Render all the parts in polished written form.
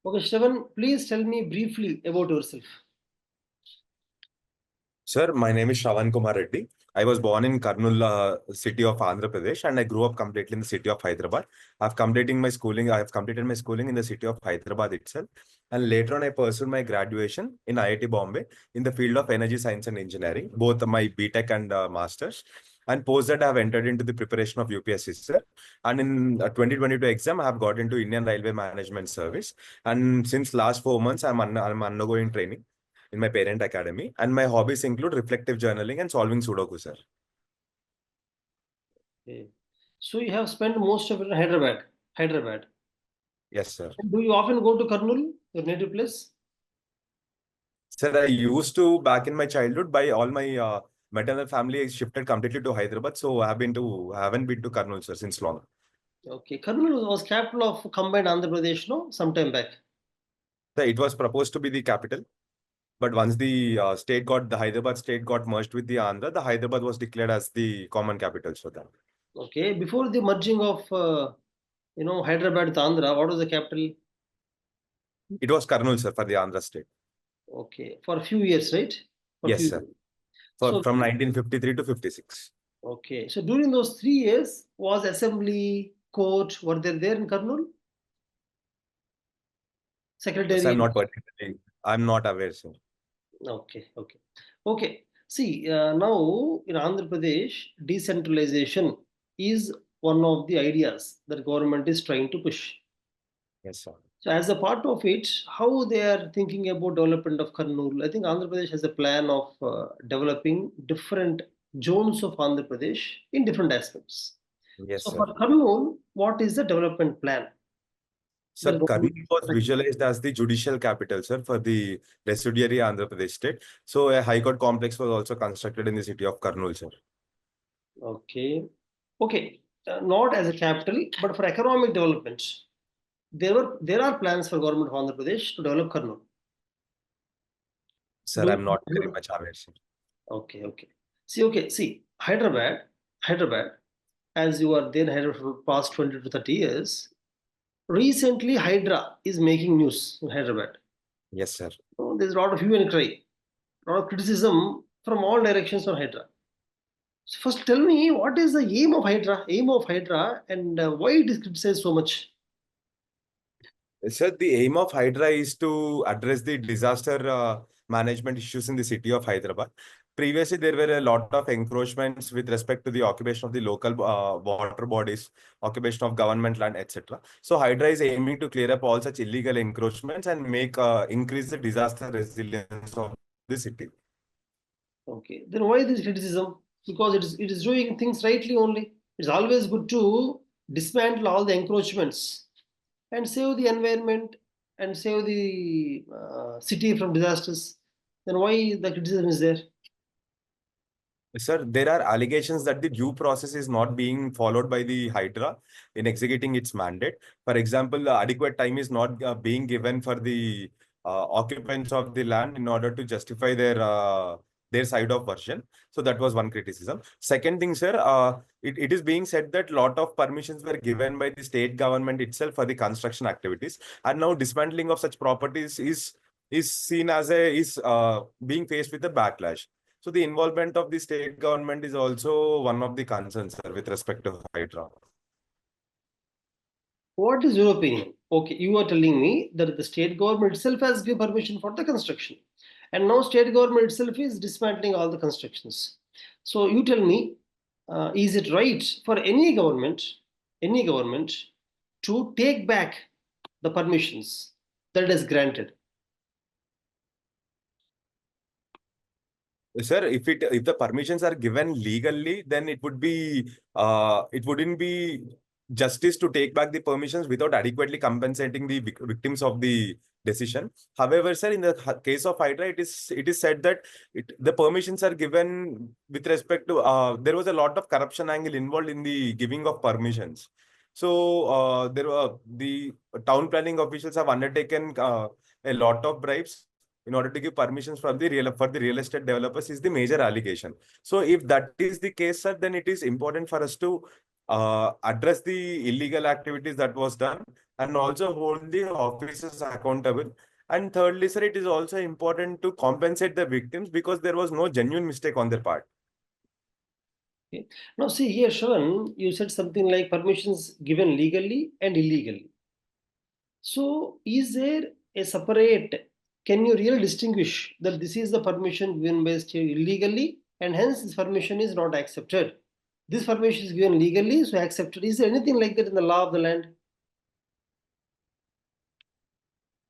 Okay, Sravan, please tell me briefly about yourself. Sir, my name is Sravan Kumar Reddy. I was born in Kurnool city of Andhra Pradesh, and I grew up completely in the city of Hyderabad. I have completed my schooling in the city of Hyderabad itself, and later on I pursued my graduation in IIT Bombay in the field of energy science and engineering, both my BTech and masters. And post that, I have entered into the preparation of UPSC, sir. And in 2022 exam, I have got into Indian Railway Management Service. And since last 4 months, I'm undergoing training in my parent academy, and my hobbies include reflective journaling and solving Sudoku, sir. Okay. So you have spent most of it in Hyderabad. Hyderabad. Yes, sir. And do you often go to Kurnool, your native place? Sir, I used to back in my childhood, by all my maternal family shifted completely to Hyderabad, so I haven't been to Kurnool, sir, since long. Okay. Kurnool was capital of combined Andhra Pradesh, no? Sometime back. So it was proposed to be the capital, but once the the Hyderabad state got merged with the Andhra, the Hyderabad was declared as the common capital for that. Okay. Before the merging of, Hyderabad to Andhra, what was the capital? It was Kurnool, sir, for the Andhra state. Okay. For a few years, right? For a Yes, few sir. years. So, From 1953 to 56. okay. So during those 3 years, was assembly, court, were they there in Kurnool? Sir, Secretariat? I'm not aware, sir. Okay, okay, okay. See, now in Andhra Pradesh, decentralization is one of the ideas that government is trying to push. Yes, sir. So, as a part of it, how they are thinking about development of Kurnool? I think Andhra Pradesh has a plan of developing different zones of Andhra Pradesh in different aspects. Yes, So, sir. for Kurnool, what is the development plan? Sir, The government Kurnool was visualized as the judicial capital, sir, for the residuary Andhra Pradesh state. So a high court complex was also constructed in the city of Kurnool, sir. Okay, okay, not as a capital, but for economic development. There are plans for government of Andhra Pradesh to develop Kurnool. Sir, I'm not very much aware, sir. Okay, okay. See, Hyderabad, as you are there in Hyderabad for past 20 to 30 years, recently Hydra is making news in Hyderabad. Yes, sir. So there's a lot of hue and cry, a lot of criticism from all directions on Hydra. So first, tell me what is the aim of Hydra? And why it is criticized so much? Sir, the aim of Hydra is to address the disaster management issues in the city of Hyderabad. Previously, there were a lot of encroachments with respect to the occupation of the local water bodies, occupation of government land, etc. So, Hydra is aiming to clear up all such illegal encroachments and make increase the disaster resilience of the city. Okay, then why this criticism? Because it is doing things rightly only. It's always good to dismantle all the encroachments and save the environment and save the city from disasters. Then why the criticism is there? Sir, there are allegations that the due process is not being followed by the Hydra in executing its mandate. For example, adequate time is not being given for the occupants of the land in order to justify their side of version. So that was one criticism. Second thing, sir, it is being said that lot of permissions were given by the state government itself for the construction activities, and now dismantling of such properties is seen as being faced with a backlash. So the involvement of the state government is also one of the concerns, sir, with respect to Hydra. What is your opinion? Okay, you are telling me that the state government itself has given permission for the construction, and now state government itself is dismantling all the constructions. So you tell me, is it right for any government, to take back the permissions that it has granted? Sir, if the permissions are given legally, then it wouldn't be justice to take back the permissions without adequately compensating the victims of the decision. However, sir, in the case of Hydra, it is said that the permissions are given with respect to there was a lot of corruption angle involved in the giving of permissions. So the town planning officials have undertaken a lot of bribes in order to give permissions for the real estate developers is the major allegation. So if that is the case, sir, then it is important for us to address the illegal activities that was done and also hold the officers accountable. And thirdly, sir, it is also important to compensate the victims because there was no genuine mistake on their part. Okay. Now, see here, Shravan, you said something like permissions given legally and illegally. So, is there a separate? Can you really distinguish that this is the permission given by state illegally, and hence this permission is not accepted? This permission is given legally, so accepted. Is there anything like that in the law of the land?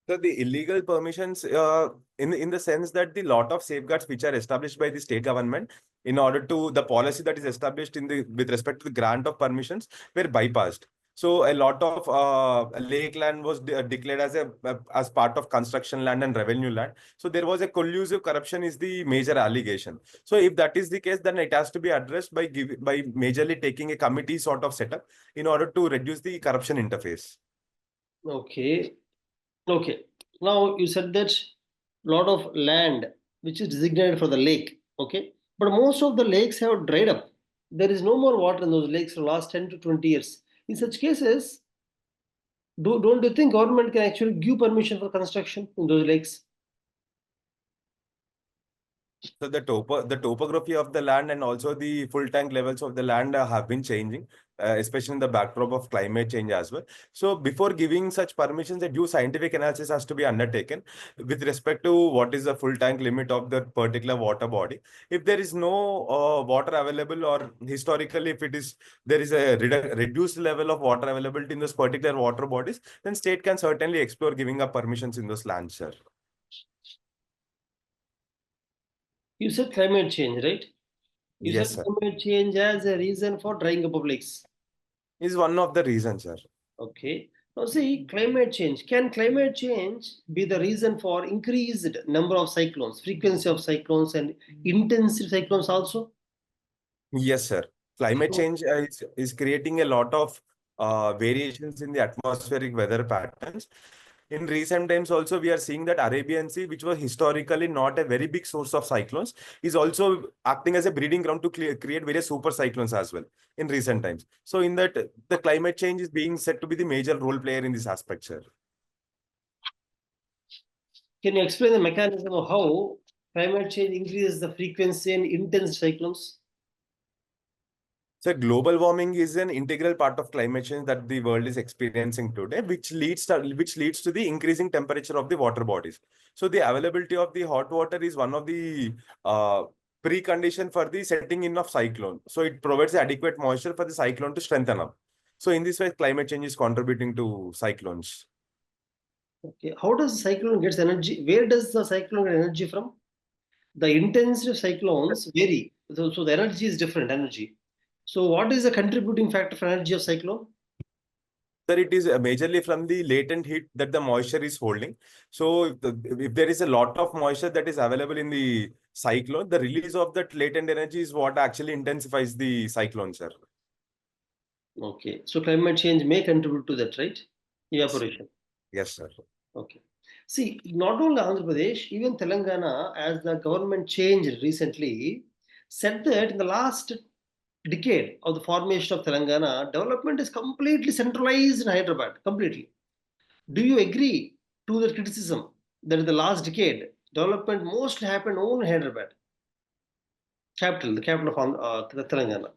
So the illegal permissions, in the sense that the lot of safeguards which are established by the state government in order to the policy that is established in the with respect to the grant of permissions were bypassed. So a lot of lake land was declared as as part of construction land and revenue land. So there was a collusive corruption is the major allegation. So if that is the case, then it has to be addressed by majorly taking a committee sort of setup in order to reduce the corruption interface. Okay. Okay. Now you said that lot of land which is designated for the lake. Okay. But most of the lakes have dried up. There is no more water in those lakes for the last 10 to 20 years. In such cases, don't you think government can actually give permission for construction in those lakes? So the topography of the land and also the full tank levels of the land have been changing, especially in the backdrop of climate change as well. So before giving such permissions, a due scientific analysis has to be undertaken with respect to what is the full tank limit of the particular water body. If there is no water available, or historically if it is there is a reduced level of water availability in those particular water bodies, then state can certainly explore giving up permissions in those lands, sir. You said climate change, right? You said Yes, sir. climate change as a reason for drying up of lakes. Is one of the reasons, sir. Okay. Now see, climate change. Can climate change be the reason for increased number of cyclones, frequency of cyclones, and intensity cyclones also? Yes, sir. Climate change is creating a lot of variations in the atmospheric weather patterns. In recent times, also, we are seeing that Arabian Sea, which was historically not a very big source of cyclones, is also acting as a breeding ground to create various super cyclones as well in recent times. So, in that, the climate change is being said to be the major role player in this aspect, sir. Can you explain the mechanism of how climate change increases the frequency and intense cyclones? So global warming is an integral part of climate change that the world is experiencing today, which leads to the increasing temperature of the water bodies. So the availability of the hot water is one of the precondition for the setting in of cyclone. So it provides adequate moisture for the cyclone to strengthen up. So in this way, climate change is contributing to cyclones. Okay. How does the cyclone gets energy? Where does the cyclone get energy from? The intensity of cyclones vary. So the energy is different energy. So what is the contributing factor for energy of cyclone? Sir, it is majorly from the latent heat that the moisture is holding. So if there is a lot of moisture that is available in the cyclone, the release of that latent energy is what actually intensifies the cyclone, sir. Okay. So climate change may contribute to that, right? Yes. Evaporation. Yes, sir. Okay. See, not only Andhra Pradesh, even Telangana, as the government changed recently, said that in the last decade of the formation of Telangana, development is completely centralized in Hyderabad, completely. Do you agree to the criticism that in the last decade, development mostly happened only in Hyderabad, the capital of Telangana?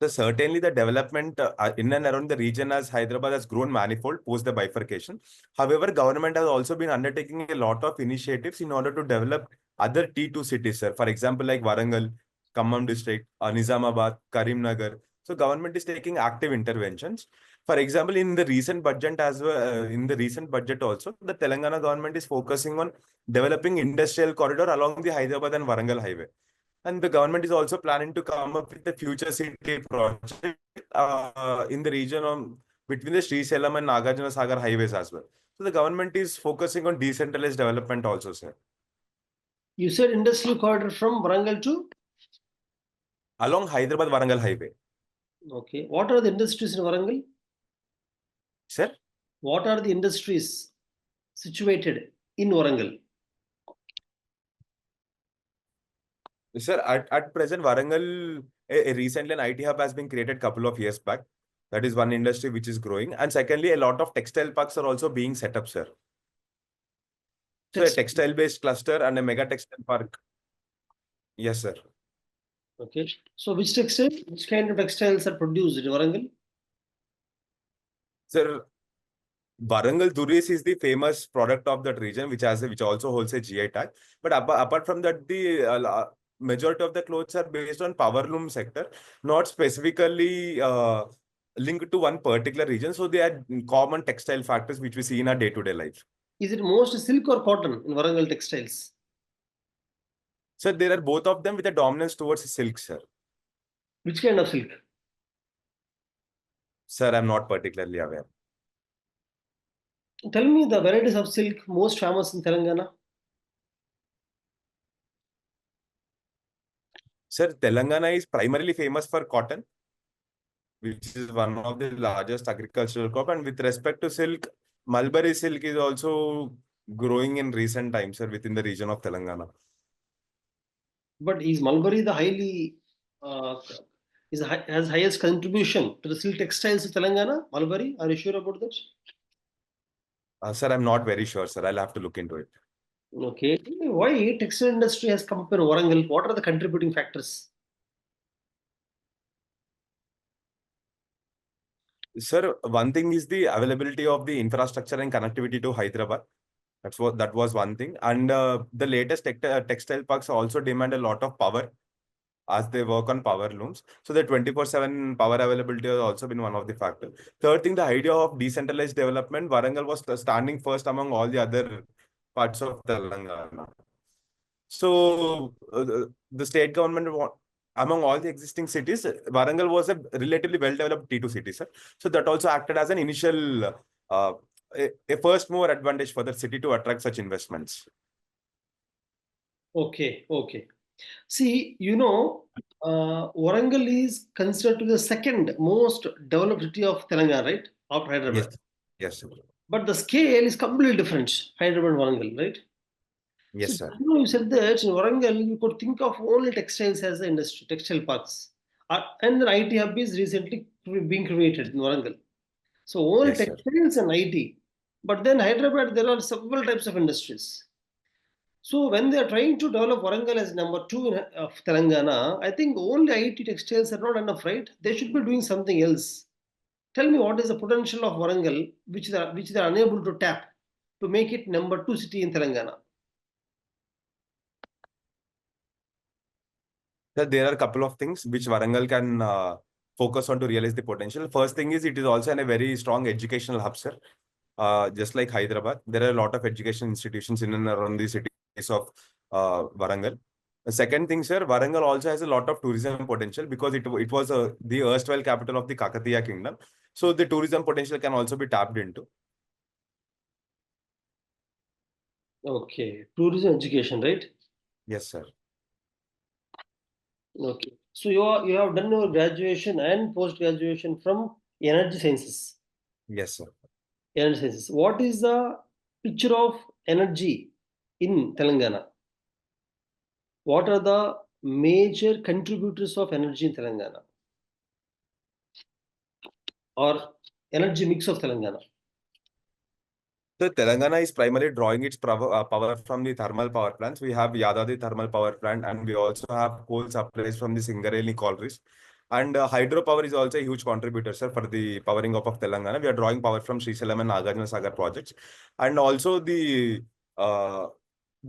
So certainly the development in and around the region as Hyderabad has grown manifold post the bifurcation. However, government has also been undertaking a lot of initiatives in order to develop other T2 cities, sir. For example, like Warangal, Khammam district, Nizamabad, Karimnagar. So government is taking active interventions. For example, in the recent budget as well, in the recent budget also, the Telangana government is focusing on developing industrial corridor along the Hyderabad and Warangal highway. And the government is also planning to come up with the future city project in the region of between the Srisalam and Nagarjuna Sagar highways as well. So the government is focusing on decentralized development also, sir. You said industrial corridor from Warangal to? Along Hyderabad Warangal highway. Okay. What are the industries in Warangal? Sir? What are the industries situated in Warangal? Sir, at present, Warangal, recently an IT hub has been created couple of years back. That is one industry which is growing. And secondly, a lot of textile parks are also being set up, sir. So a textile-based cluster and a mega textile park. Yes, sir. Okay. So which kind of textiles are produced in Warangal? Sir, Warangal Duris is the famous product of that region, which also holds a GI tag. But apart from that, the majority of the clothes are based on power loom sector, not specifically linked to one particular region. So they are common textile factors which we see in our day-to-day life. Is it most silk or cotton in Warangal textiles? Sir, there are both of them with a dominance towards silk, sir. Which kind of silk? Sir, I'm not particularly aware. Tell me the varieties of silk most famous in Telangana. Sir, Telangana is primarily famous for cotton, which is one of the largest agricultural crop. And with respect to silk, Mulberry silk is also growing in recent times, sir, within the region of Telangana. But is Mulberry the has highest contribution to the silk textiles of Telangana? Mulberry, are you sure about that? Sir, I'm not very sure, sir. I'll have to look into it. Okay. Why textile industry has come up in Warangal? What are the contributing factors? Sir, one thing is the availability of the infrastructure and connectivity to Hyderabad. That was one thing. And the latest textile parks also demand a lot of power as they work on power looms. So the 24/7 power availability has also been one of the factors. Third thing, the idea of decentralized development. Warangal was standing first among all the other parts of Telangana. So the state government, among all the existing cities, Warangal was a relatively well-developed T2 city, sir. So that also acted as an initial, a first mover advantage for the city to attract such investments. Okay, okay. See, Warangal is considered to be the second most developed city of Telangana, right? After Hyderabad. Yes, yes, sir. But the scale is completely different, Hyderabad and Warangal, right? So, Yes, sir. you said that in Warangal, you could think of only textiles as the industry, textile parks. And the IT hub is recently being created in Warangal. So, only Yes, sir. textiles and IT. But then Hyderabad, there are several types of industries. So, when they are trying to develop Warangal as number two of Telangana, I think only IT textiles are not enough, right? They should be doing something else. Tell me what is the potential of Warangal, which they are unable to tap to make it number two city in Telangana. There are a couple of things which Warangal can focus on to realize the potential. First thing is it is also a very strong educational hub, sir. Just like Hyderabad, there are a lot of education institutions in and around the cities of Warangal. The second thing, sir, Warangal also has a lot of tourism potential because it was the erstwhile capital of the Kakatiya Kingdom. So the tourism potential can also be tapped into. Okay, tourism education, right? Yes, sir. Okay, so you have done your graduation and post graduation from energy sciences. Yes, sir. Energy sciences. What is the picture of energy in Telangana? What are the major contributors of energy in Telangana or energy mix of Telangana? So Telangana is primarily drawing its power from the thermal power plants. We have Yadadri thermal power plant, and we also have coal supplies from the Singareni collieries. And hydropower is also a huge contributor, sir, for the powering up of Telangana. We are drawing power from Srisalam and Nagarjuna Sagar projects. And also the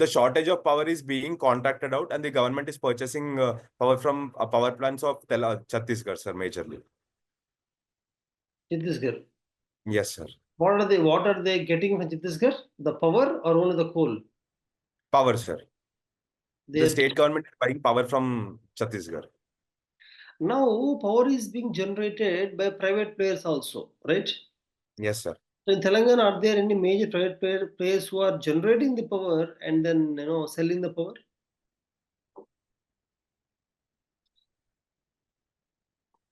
shortage of power is being contracted out, and the government is purchasing power from power plants of Chhattisgarh, sir, majorly. Chhattisgarh. Yes, sir. What are they getting from Chhattisgarh? The power or only the coal? Power, sir. They The are, state government is buying power from Chhattisgarh. now power is being generated by private players also, right? Yes, sir. So in Telangana, are there any major private players who are generating the power and then selling the power?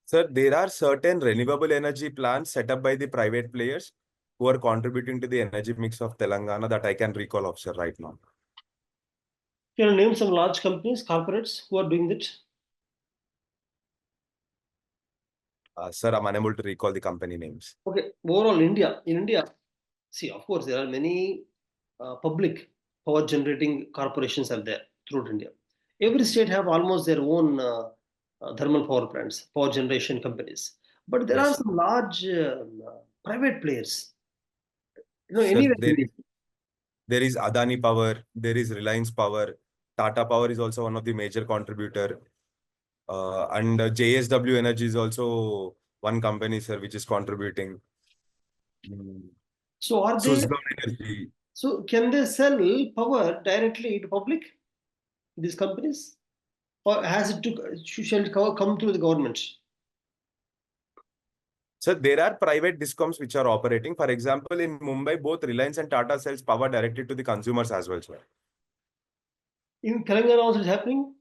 Sir, there are certain renewable energy plants set up by the private players who are contributing to the energy mix of Telangana that I can recall of, sir, right now. Can you name some large companies, corporates who are doing that? Sir, I'm unable to recall the company names. Okay, overall India, in India, see, of course, there are many public power generating corporations are there throughout India. Every state have almost their own thermal power plants, power generation companies. But there Yes, are sir. some large private players, Sir, anywhere in India. there is Adani Power, there is Reliance Power, Tata Power is also one of the major contributor, and JSW Energy is also one company, sir, which is contributing. Mm. So are they? Suzlon Energy. So can they sell power directly to public? These companies, or has it to shall it come through the government? So there are private discoms which are operating. For example, in Mumbai, both Reliance and Tata sells power directly to the consumers as well, sir. In Telangana also it's happening.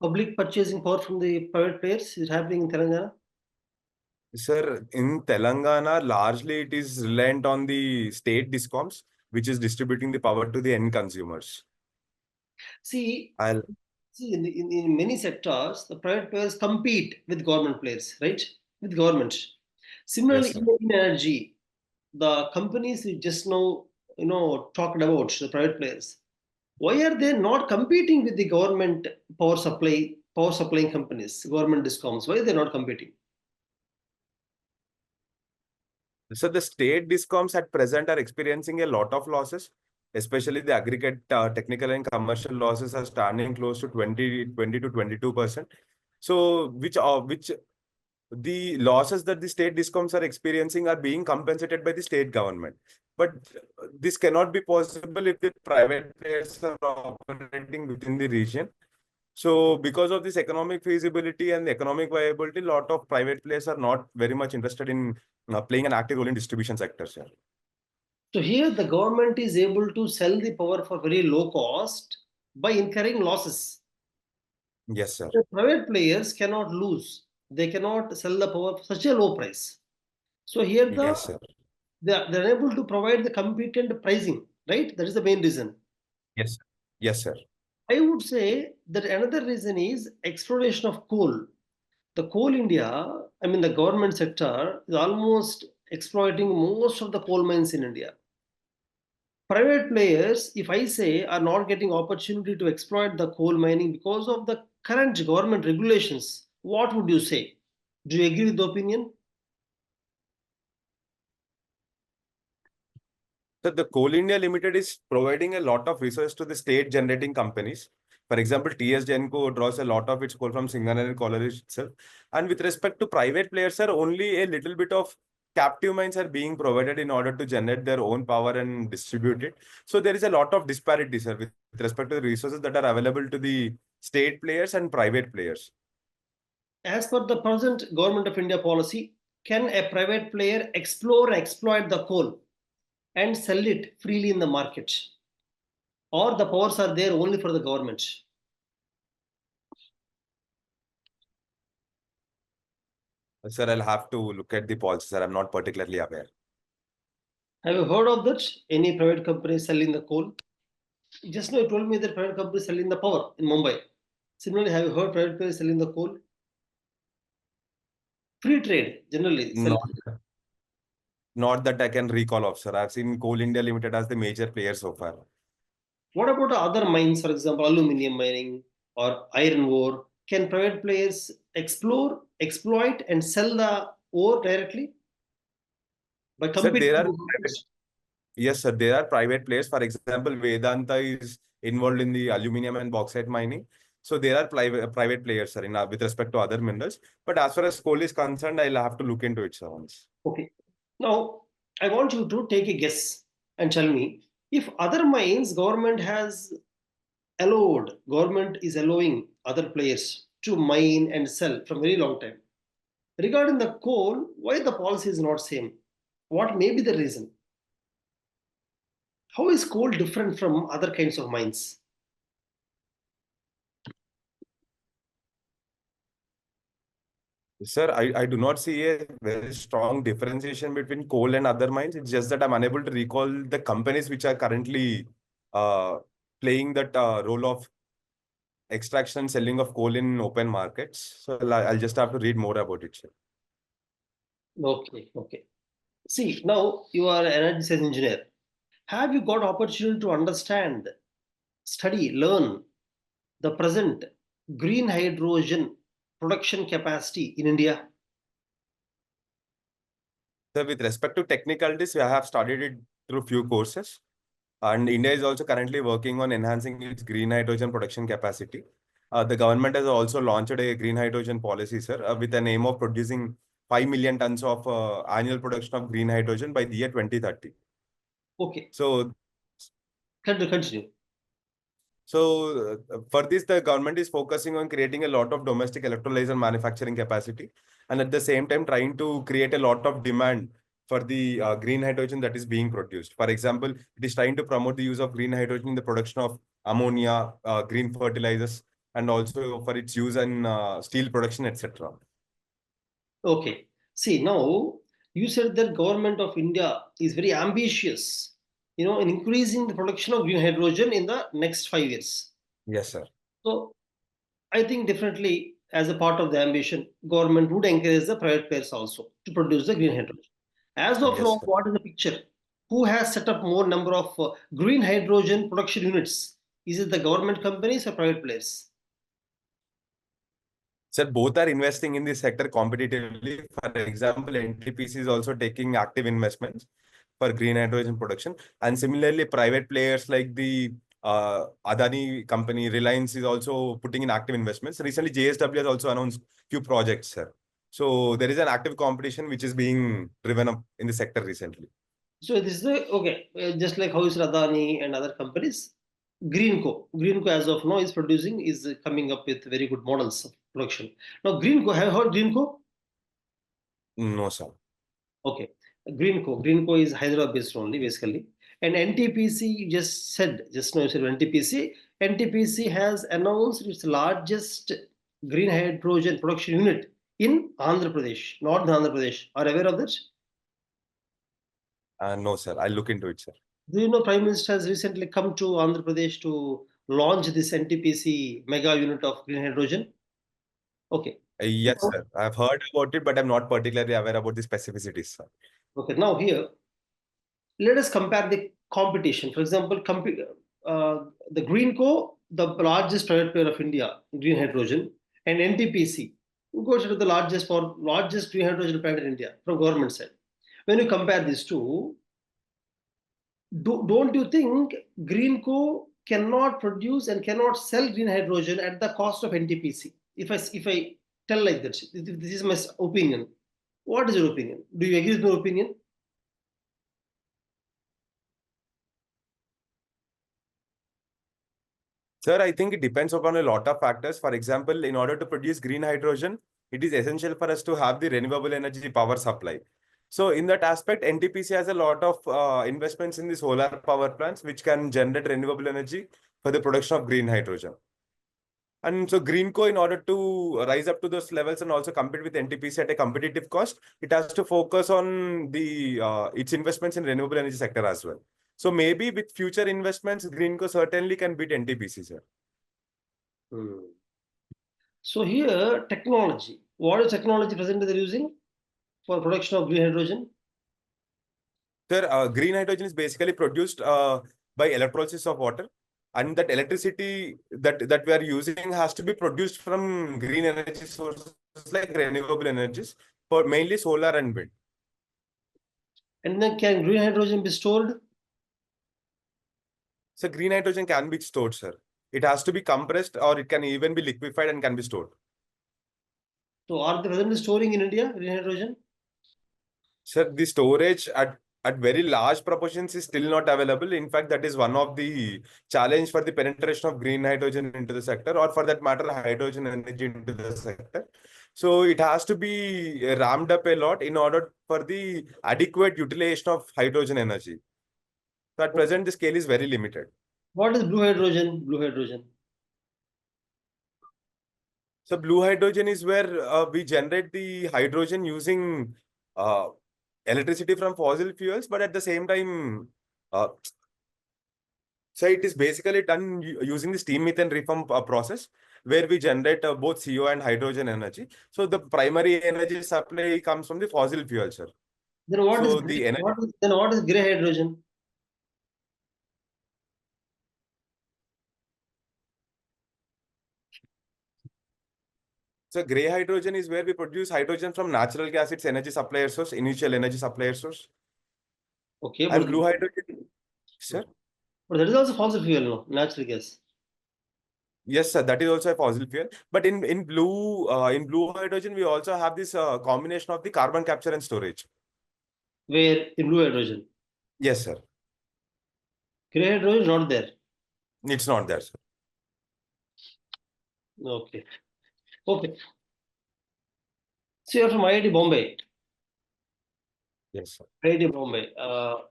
Public purchasing power from the private players is happening in Telangana. Sir, in Telangana, largely it is reliant on the state discoms, which is distributing the power to the end consumers. See, I'll in many sectors, the private players compete with government players, right? With government. Yes, Similarly, sir. in energy, the companies we just now, talked about, the private players, why are they not competing with the government power supplying companies, government discoms? Why are they not competing? So the state discoms at present are experiencing a lot of losses, especially the aggregate technical and commercial losses are standing close to 20 to 22%. So which the losses that the state discoms are experiencing are being compensated by the state government. But this cannot be possible if the private players are operating within the region. So because of this economic feasibility and economic viability, a lot of private players are not very much interested in playing an active role in distribution sectors. Sir. So here the government is able to sell the power for very low cost by incurring losses. Yes, sir. The private players cannot lose. They cannot sell the power for such a low price. So here Yes, sir. they're unable to provide the competent pricing, right? That is the main reason. Yes, sir. Yes, sir. I would say that another reason is exploration of coal. The coal India, I mean the government sector is almost exploiting most of the coal mines in India. Private players, if I say, are not getting opportunity to exploit the coal mining because of the current government regulations. What would you say? Do you agree with the opinion? So the Coal India Limited is providing a lot of resources to the state generating companies. For example, TS Genco draws a lot of its coal from Singaneri collieries itself. And with respect to private players, sir, only a little bit of captive mines are being provided in order to generate their own power and distribute it. So there is a lot of disparity, sir, with respect to the resources that are available to the state players and private players. As per the present government of India policy, can a private player explore and exploit the coal and sell it freely in the market? Or the powers are there only for the government? Sir, I'll have to look at the policy, sir. I'm not particularly aware. Have you heard of that? Any private company selling the coal? Just now you told me that private company selling the power in Mumbai. Similarly, have you heard private players selling the coal? Free trade, generally. Not, not that I can recall of, sir. I've seen Coal India Limited as the major player so far. What about other mines, for example, aluminum mining or iron ore? Can private players explore, exploit, and sell the ore directly by Sir, competing there are with private, the yes, sir. There are private players. For example, Vedanta is involved in the aluminum and bauxite mining. So there are private players, sir, with respect to other minerals. But as far as coal is concerned, I'll have to look into it, sir, once. Okay. Now, I want you to take a guess and tell me if other mines government is allowing other players to mine and sell from very long time. Regarding the coal, why the policy is not same? What may be the reason? How is coal different from other kinds of mines? Sir, I do not see a very strong differentiation between coal and other mines. It's just that I'm unable to recall the companies which are currently uh, playing that role of extraction and selling of coal in open markets. So I'll just have to read more about it, sir. Okay, okay. See, now you are an energy science engineer. Have you got opportunity to understand, study, learn the present green hydrogen production capacity in India? So with respect to technicalities, I have studied it through few courses. And India is also currently working on enhancing its green hydrogen production capacity. The government has also launched a green hydrogen policy, sir, with an aim of producing 5 million tons of annual production of green hydrogen by the year 2030. Okay, So, continue. for this, the government is focusing on creating a lot of domestic electrolyzer manufacturing capacity, and at the same time trying to create a lot of demand for the green hydrogen that is being produced. For example, it is trying to promote the use of green hydrogen in the production of ammonia, green fertilizers, and also for its use in steel production, etc. Okay. See, now you said that government of India is very ambitious, in increasing the production of green hydrogen in the next 5 years. Yes, sir. So I think definitely as a part of the ambition, government would encourage the private players also to produce the green hydrogen. As of Yes, now, sir. what is the picture? Who has set up more number of green hydrogen production units? Is it the government companies or private players? Sir, both are investing in this sector competitively. For example, NTPC is also taking active investments for green hydrogen production. And similarly, private players like the Adani company, Reliance is also putting in active investments. Recently, JSW has also announced few projects, sir. So there is an active competition which is being driven up in the sector recently. So this is okay, just like how is Radhani and other companies. Greenco as of now is producing, is coming up with very good models of production. Now Greenco, have you heard Greenco? No, sir. Okay, Greenco is Hyderabad based only basically. And NTPC, you just said, just now you said NTPC. NTPC has announced its largest green hydrogen production unit in Andhra Pradesh, Northern Andhra Pradesh. Are you aware of that? No, sir. I'll look into it, sir. Do you know Prime Minister has recently come to Andhra Pradesh to launch this NTPC mega unit of green hydrogen? Okay. Yes, Now, sir. I've heard about it, but I'm not particularly aware about the specificities, sir. okay. Now here, let us compare the competition. For example, the Greenco, the largest private player of India, green hydrogen, and NTPC, goes to the largest green hydrogen plant in India from government side. When you compare these two, don't you think Greenco cannot produce and cannot sell green hydrogen at the cost of NTPC? If I tell like that, this is my opinion. What is your opinion? Do you agree with my opinion? Sir, I think it depends upon a lot of factors. For example, in order to produce green hydrogen, it is essential for us to have the renewable energy power supply. So in that aspect, NTPC has a lot of investments in the solar power plants, which can generate renewable energy for the production of green hydrogen. And so Greenco, in order to rise up to those levels and also compete with NTPC at a competitive cost, it has to focus on the its investments in renewable energy sector as well. So maybe with future investments, Greenco certainly can beat NTPC, sir. Hmm. So here, technology. What is technology presently they're using for production of green hydrogen? Sir, green hydrogen is basically produced by electrolysis of water, and that electricity that we are using has to be produced from green energy sources like renewable energies, for mainly solar and wind. And then can green hydrogen be stored? So green hydrogen can be stored, sir. It has to be compressed, or it can even be liquefied and can be stored. So are they presently storing in India green hydrogen? Sir, the storage at very large proportions is still not available. In fact, that is one of the challenge for the penetration of green hydrogen into the sector, or for that matter, hydrogen energy into the sector. So it has to be ramped up a lot in order for the adequate utilization of hydrogen energy. So at present, the scale is very limited. What is blue hydrogen? Blue hydrogen. So blue hydrogen is where we generate the hydrogen using uh, electricity from fossil fuels, but at the same time, uh, So it is basically done using the steam methane reform process, where we generate both CO and hydrogen energy. So the primary energy supply comes from the fossil fuel, sir. Then what is So the energy, what is gray hydrogen? so gray hydrogen is where we produce hydrogen from natural gas, its energy supplier source, initial energy supplier source. Okay, And blue hydrogen, sir. but that is also fossil fuel, no? Natural gas. Yes, sir. That is also a fossil fuel. But in blue hydrogen, we also have this combination of the carbon capture and storage. Where in blue hydrogen? Yes, sir. Gray hydrogen is not there. It's not there, sir. Okay. Okay. So you're from IIT Bombay. Yes, sir. IIT Bombay.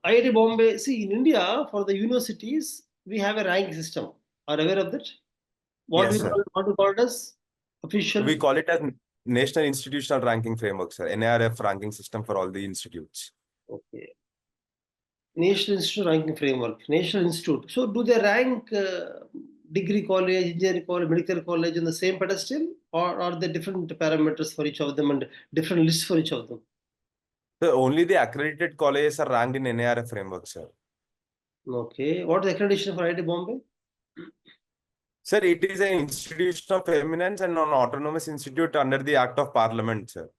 IIT Bombay. See, in India, for the universities, we have a rank system. Are you aware of that? What Yes, we sir. call what we call it as official. We call it as National Institutional Ranking Framework, sir. NARF ranking system for all the institutes. Okay. National Institute Ranking Framework. National Institute. So, do they rank degree college, engineering college, medical college in the same pedestal, or are there different parameters for each of them and different lists for each of them? So only the accredited colleges are ranked in NARF framework, sir. Okay. What is accreditation for IIT Bombay? Sir, it is an institution of eminence and an autonomous institute under the Act of Parliament, sir.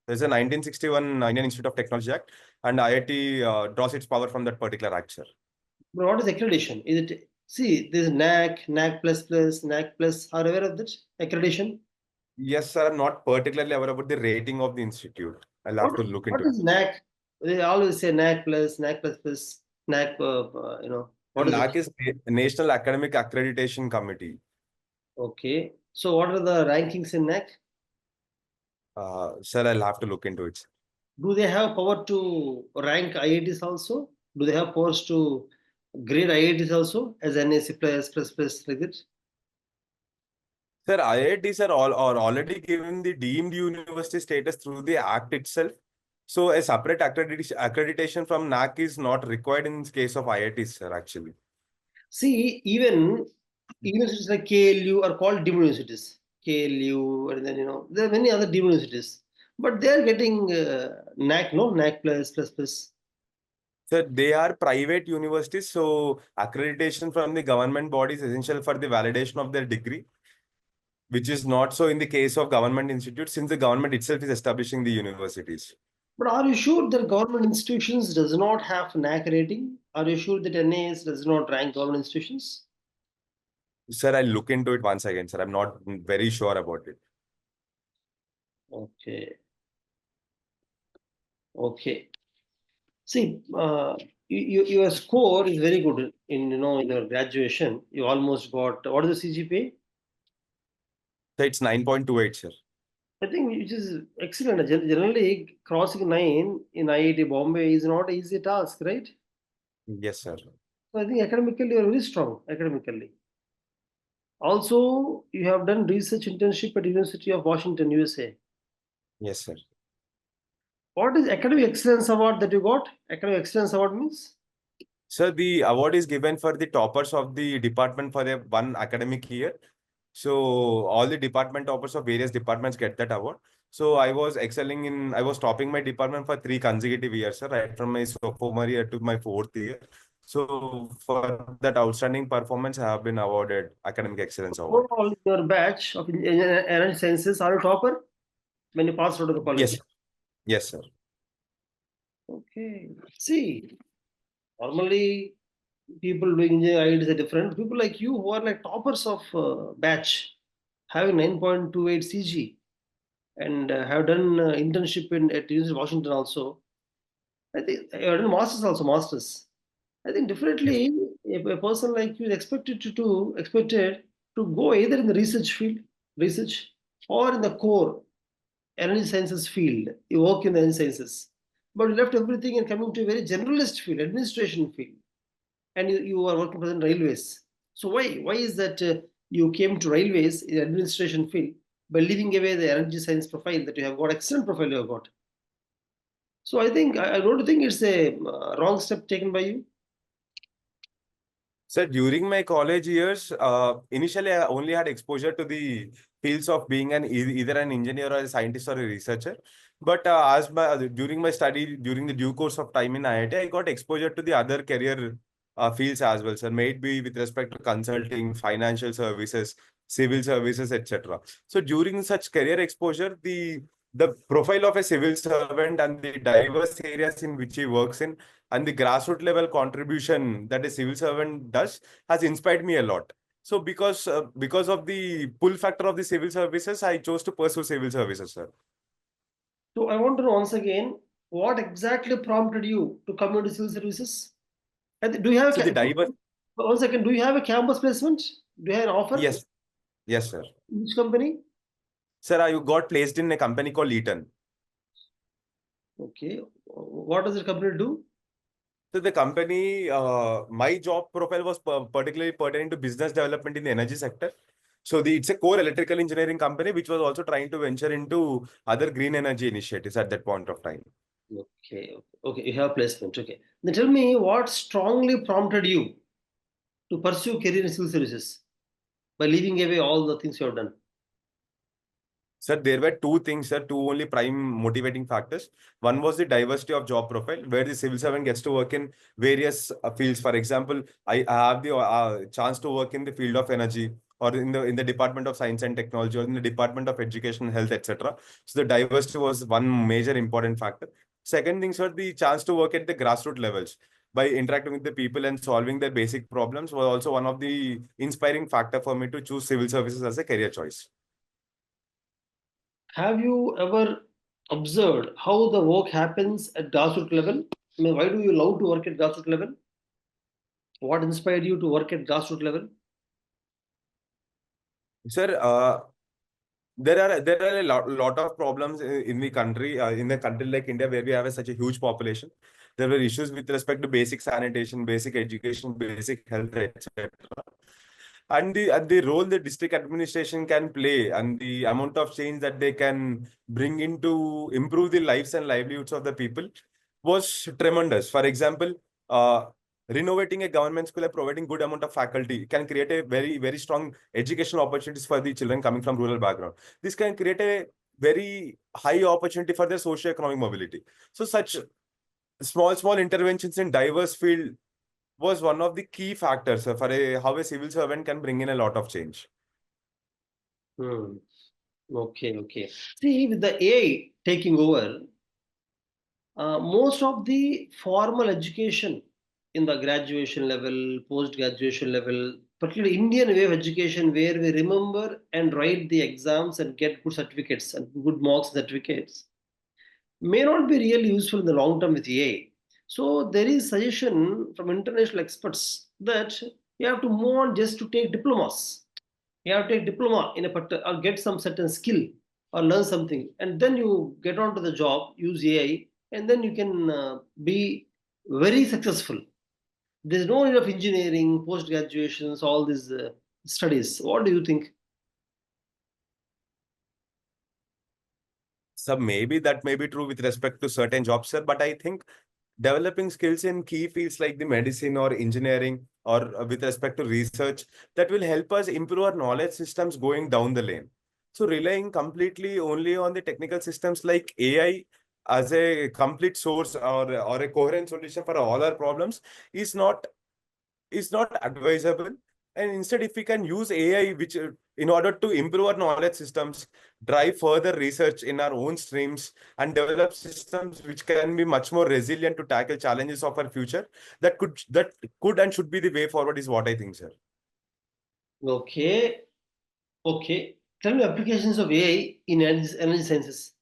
There's a 1961 Indian Institute of Technology Act, and IIT draws its power from that particular act, sir. But what is accreditation? Is it see? There's NAC, NAC plus plus, NAC plus. Are you aware of that accreditation? Yes, sir. I'm not particularly aware about the rating of the institute. I'll have What to look what into it. is NAC? They always say NAC plus, NAC plus plus, NAC. What is it? NAC is National Academic Accreditation Committee. Okay. So what are the rankings in NAC? Sir, I'll have to look into it. Do they have power to rank IITs also? Do they have powers to grade IITs also as NAC plus like that? Sir, IITs are already given the deemed university status through the act itself. So a separate accreditation from NAC is not required in case of IITs, sir, actually. See, even universities like KLU are called deemed universities. KLU, and then there are many other deemed universities, but they are getting NAC, no NAC plus. Sir, they are private universities, so accreditation from the government body is essential for the validation of their degree, which is not so in the case of government institutes, since the government itself is establishing the universities. But are you sure that government institutions does not have NAC rating? Are you sure that NAS does not rank government institutions? Sir, I'll look into it once again, sir. I'm not very sure about it. Okay. Okay. See, your score is very good in in your graduation. You almost got what is the CGPA? So it's 9.28, sir. I think which is excellent. Generally, crossing 9 in IIT Bombay is not an easy task, right? Yes, sir. So I think academically you are very strong academically. Also, you have done research internship at University of Washington, USA. Yes, sir. What is academic excellence award that you got? Academic excellence award means? Sir, the award is given for the toppers of the department for the one academic year. So all the department toppers of various departments get that award. So I was topping my department for 3 consecutive years, sir, right from my sophomore year to my 4th year. So for that outstanding performance, I have been awarded Academic Excellence Award. Overall, your batch of energy sciences are you topper when you pass out of the college? Yes, yes, sir. Okay. See, normally people doing engineering IITs are different. People like you who are like toppers of batch, having 9.28 CG, and have done internship at University of Washington also. I think you have done masters. I think Yes. definitely a person like you is expected to go either in the research, or in the core energy sciences field. You work in the energy sciences, but you left everything and coming to a very generalist field, administration field, and you are working for the railways. So why is that you came to railways in administration field by leaving away the energy science profile that you have got, excellent profile you have got? So I think I don't think it's a wrong step taken by you. So during my college years, initially I only had exposure to the fields of being either an engineer or a scientist or a researcher. But during my study, during the due course of time in IIT, I got exposure to the other career fields as well, sir. May it be with respect to consulting, financial services, civil services, etc. So during such career exposure, the profile of a civil servant and the diverse areas in which he works in and the grassroots level contribution that a civil servant does has inspired me a lot. So because of the pull factor of the civil services, I chose to pursue civil services, sir. So I want to know once again, what exactly prompted you to come into civil services? And do you have So the diverse, one second? Do you have a campus placement? Do you have an offer? yes, yes, sir. Which company? Sir, I got placed in a company called Eaton. Okay. What does the company do? So the company, my job profile was particularly pertaining to business development in the energy sector. So it's a core electrical engineering company which was also trying to venture into other green energy initiatives at that point of time. Okay. Okay. You have placement. Okay. Then tell me what strongly prompted you to pursue career in civil services by leaving away all the things you have done. Sir, there were two things, sir, two only prime motivating factors. One was the diversity of job profile, where the civil servant gets to work in various fields. For example, I have the chance to work in the field of energy, or in the Department of Science and Technology, or in the Department of Education, Health, etc. So the diversity was one major important factor. Second thing, sir, the chance to work at the grassroots levels by interacting with the people and solving their basic problems was also one of the inspiring factor for me to choose civil services as a career choice. Have you ever observed how the work happens at grassroots level? I mean, why do you love to work at grassroots level? What inspired you to work at grassroots level? Sir, there are a lot of problems in the country like India, where we have such a huge population. There were issues with respect to basic sanitation, basic education, basic health, etc. And the role the district administration can play and the amount of change that they can bring in to improve the lives and livelihoods of the people was tremendous. For example, renovating a government school and providing good amount of faculty can create a very strong educational opportunities for the children coming from rural background. This can create a very high opportunity for their socio-economic mobility. So such small interventions in diverse field was one of the key factors for how a civil servant can bring in a lot of change. Hmm. Okay, okay. See, with the AI taking over, most of the formal education in the graduation level, post graduation level, particularly Indian way of education, where we remember and write the exams and get good certificates and good marks certificates, may not be really useful in the long term with AI. So there is suggestion from international experts that you have to move on just to take diplomas. You have to take diploma in a particular or get some certain skill or learn something, and then you get onto the job, use AI, and then you can be very successful. There's no need of engineering, post graduations, all these studies. What do you think? So maybe that may be true with respect to certain jobs, sir, but I think developing skills in key fields like the medicine or engineering or with respect to research that will help us improve our knowledge systems going down the lane. So relying completely only on the technical systems like AI as a complete source or a coherent solution for all our problems is not advisable. And instead, if we can use AI, which in order to improve our knowledge systems, drive further research in our own streams, and develop systems which can be much more resilient to tackle challenges of our future, that could and should be the way forward, is what I think, sir. Okay, okay. Tell me applications of AI in energy sciences.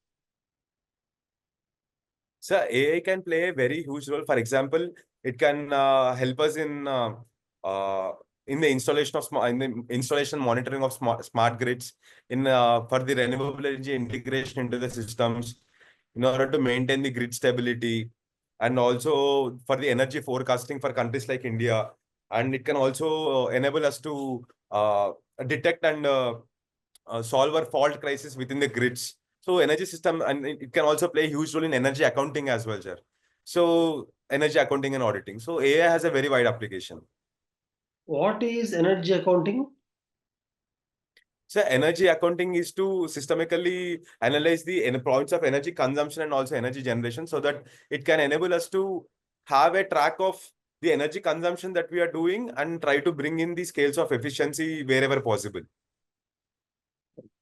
So AI can play a very huge role. For example, it can help us uh, in the installation monitoring of smart grids, in for the renewable energy integration into the systems, in order to maintain the grid stability, and also for the energy forecasting for countries like India. And it can also enable us to detect and solve our fault crisis within the grids. So energy system, and it can also play a huge role in energy accounting as well, sir. So energy accounting and auditing. So AI has a very wide application. What is energy accounting? So energy accounting is to systematically analyze the points of energy consumption and also energy generation so that it can enable us to have a track of the energy consumption that we are doing and try to bring in the scales of efficiency wherever possible.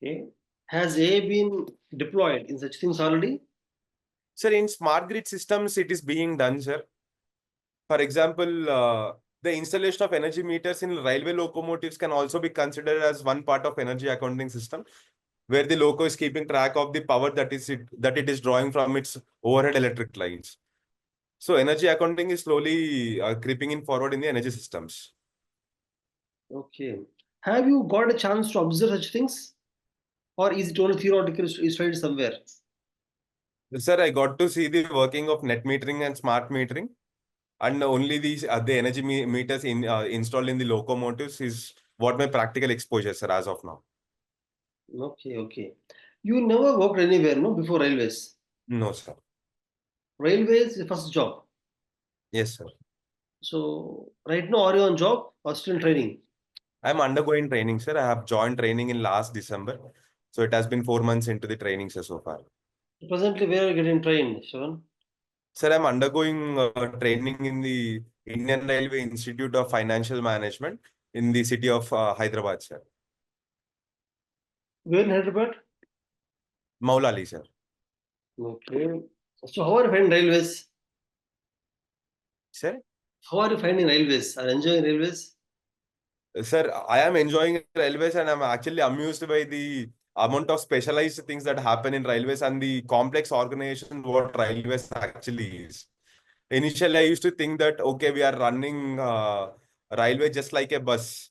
Okay. Has AI been deployed in such things already? Sir, in smart grid systems, it is being done, sir. For example, the installation of energy meters in railway locomotives can also be considered as one part of energy accounting system, where the loco is keeping track of the power that it is drawing from its overhead electric lines. So energy accounting is slowly creeping in forward in the energy systems. Okay. Have you got a chance to observe such things? Or is it only theoretical, is studied somewhere? Sir, I got to see the working of net metering and smart metering, and only these the energy meters installed in the locomotives is what my practical exposure, sir, as of now. Okay, okay. You never worked anywhere, no, before railways. No, sir. Railways is the first job. Yes, sir. So right now, are you on job or still training? I'm undergoing training, sir. I have joined training in last December. So it has been 4 months into the training, sir, so far. Presently, where are you getting trained, Sravan? Sir, I'm undergoing training in the Indian Railway Institute of Financial Management in the city of Hyderabad, sir. Where in Hyderabad? Maulali, sir. Okay. So how are you finding railways? Sir? How are you finding railways? Are you enjoying railways? Sir, I am enjoying railways and I'm actually amused by the amount of specialized things that happen in railways and the complex organization what railways actually is. Initially, I used to think that, okay, we are running railway just like a bus.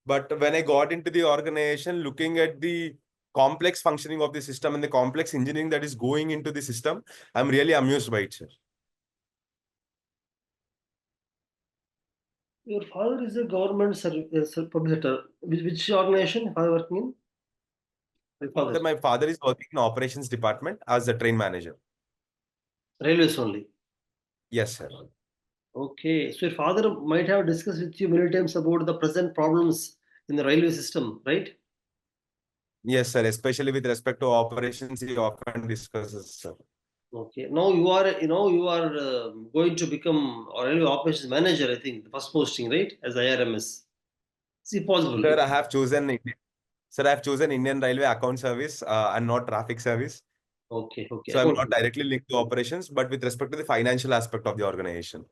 But when I got into the organization, looking at the complex functioning of the system and the complex engineering that is going into the system, I'm really amused by it, sir. Your father is a government public sector. Which organization are you working in? Your Sir, father. my father is working in operations department as a train manager. Railways only. Yes, sir. Okay. So your father might have discussed with you many times about the present problems in the railway system, right? Yes, sir. Especially with respect to operations, he often discusses, sir. Okay. Now you are going to become a railway operations manager. I think the first posting, right, as IRMS. See, possible. Sir, I have chosen Indian Railway Account Service and not traffic service. Okay. Okay. So I'm Account. not directly linked to operations, but with respect to the financial aspect of the organization.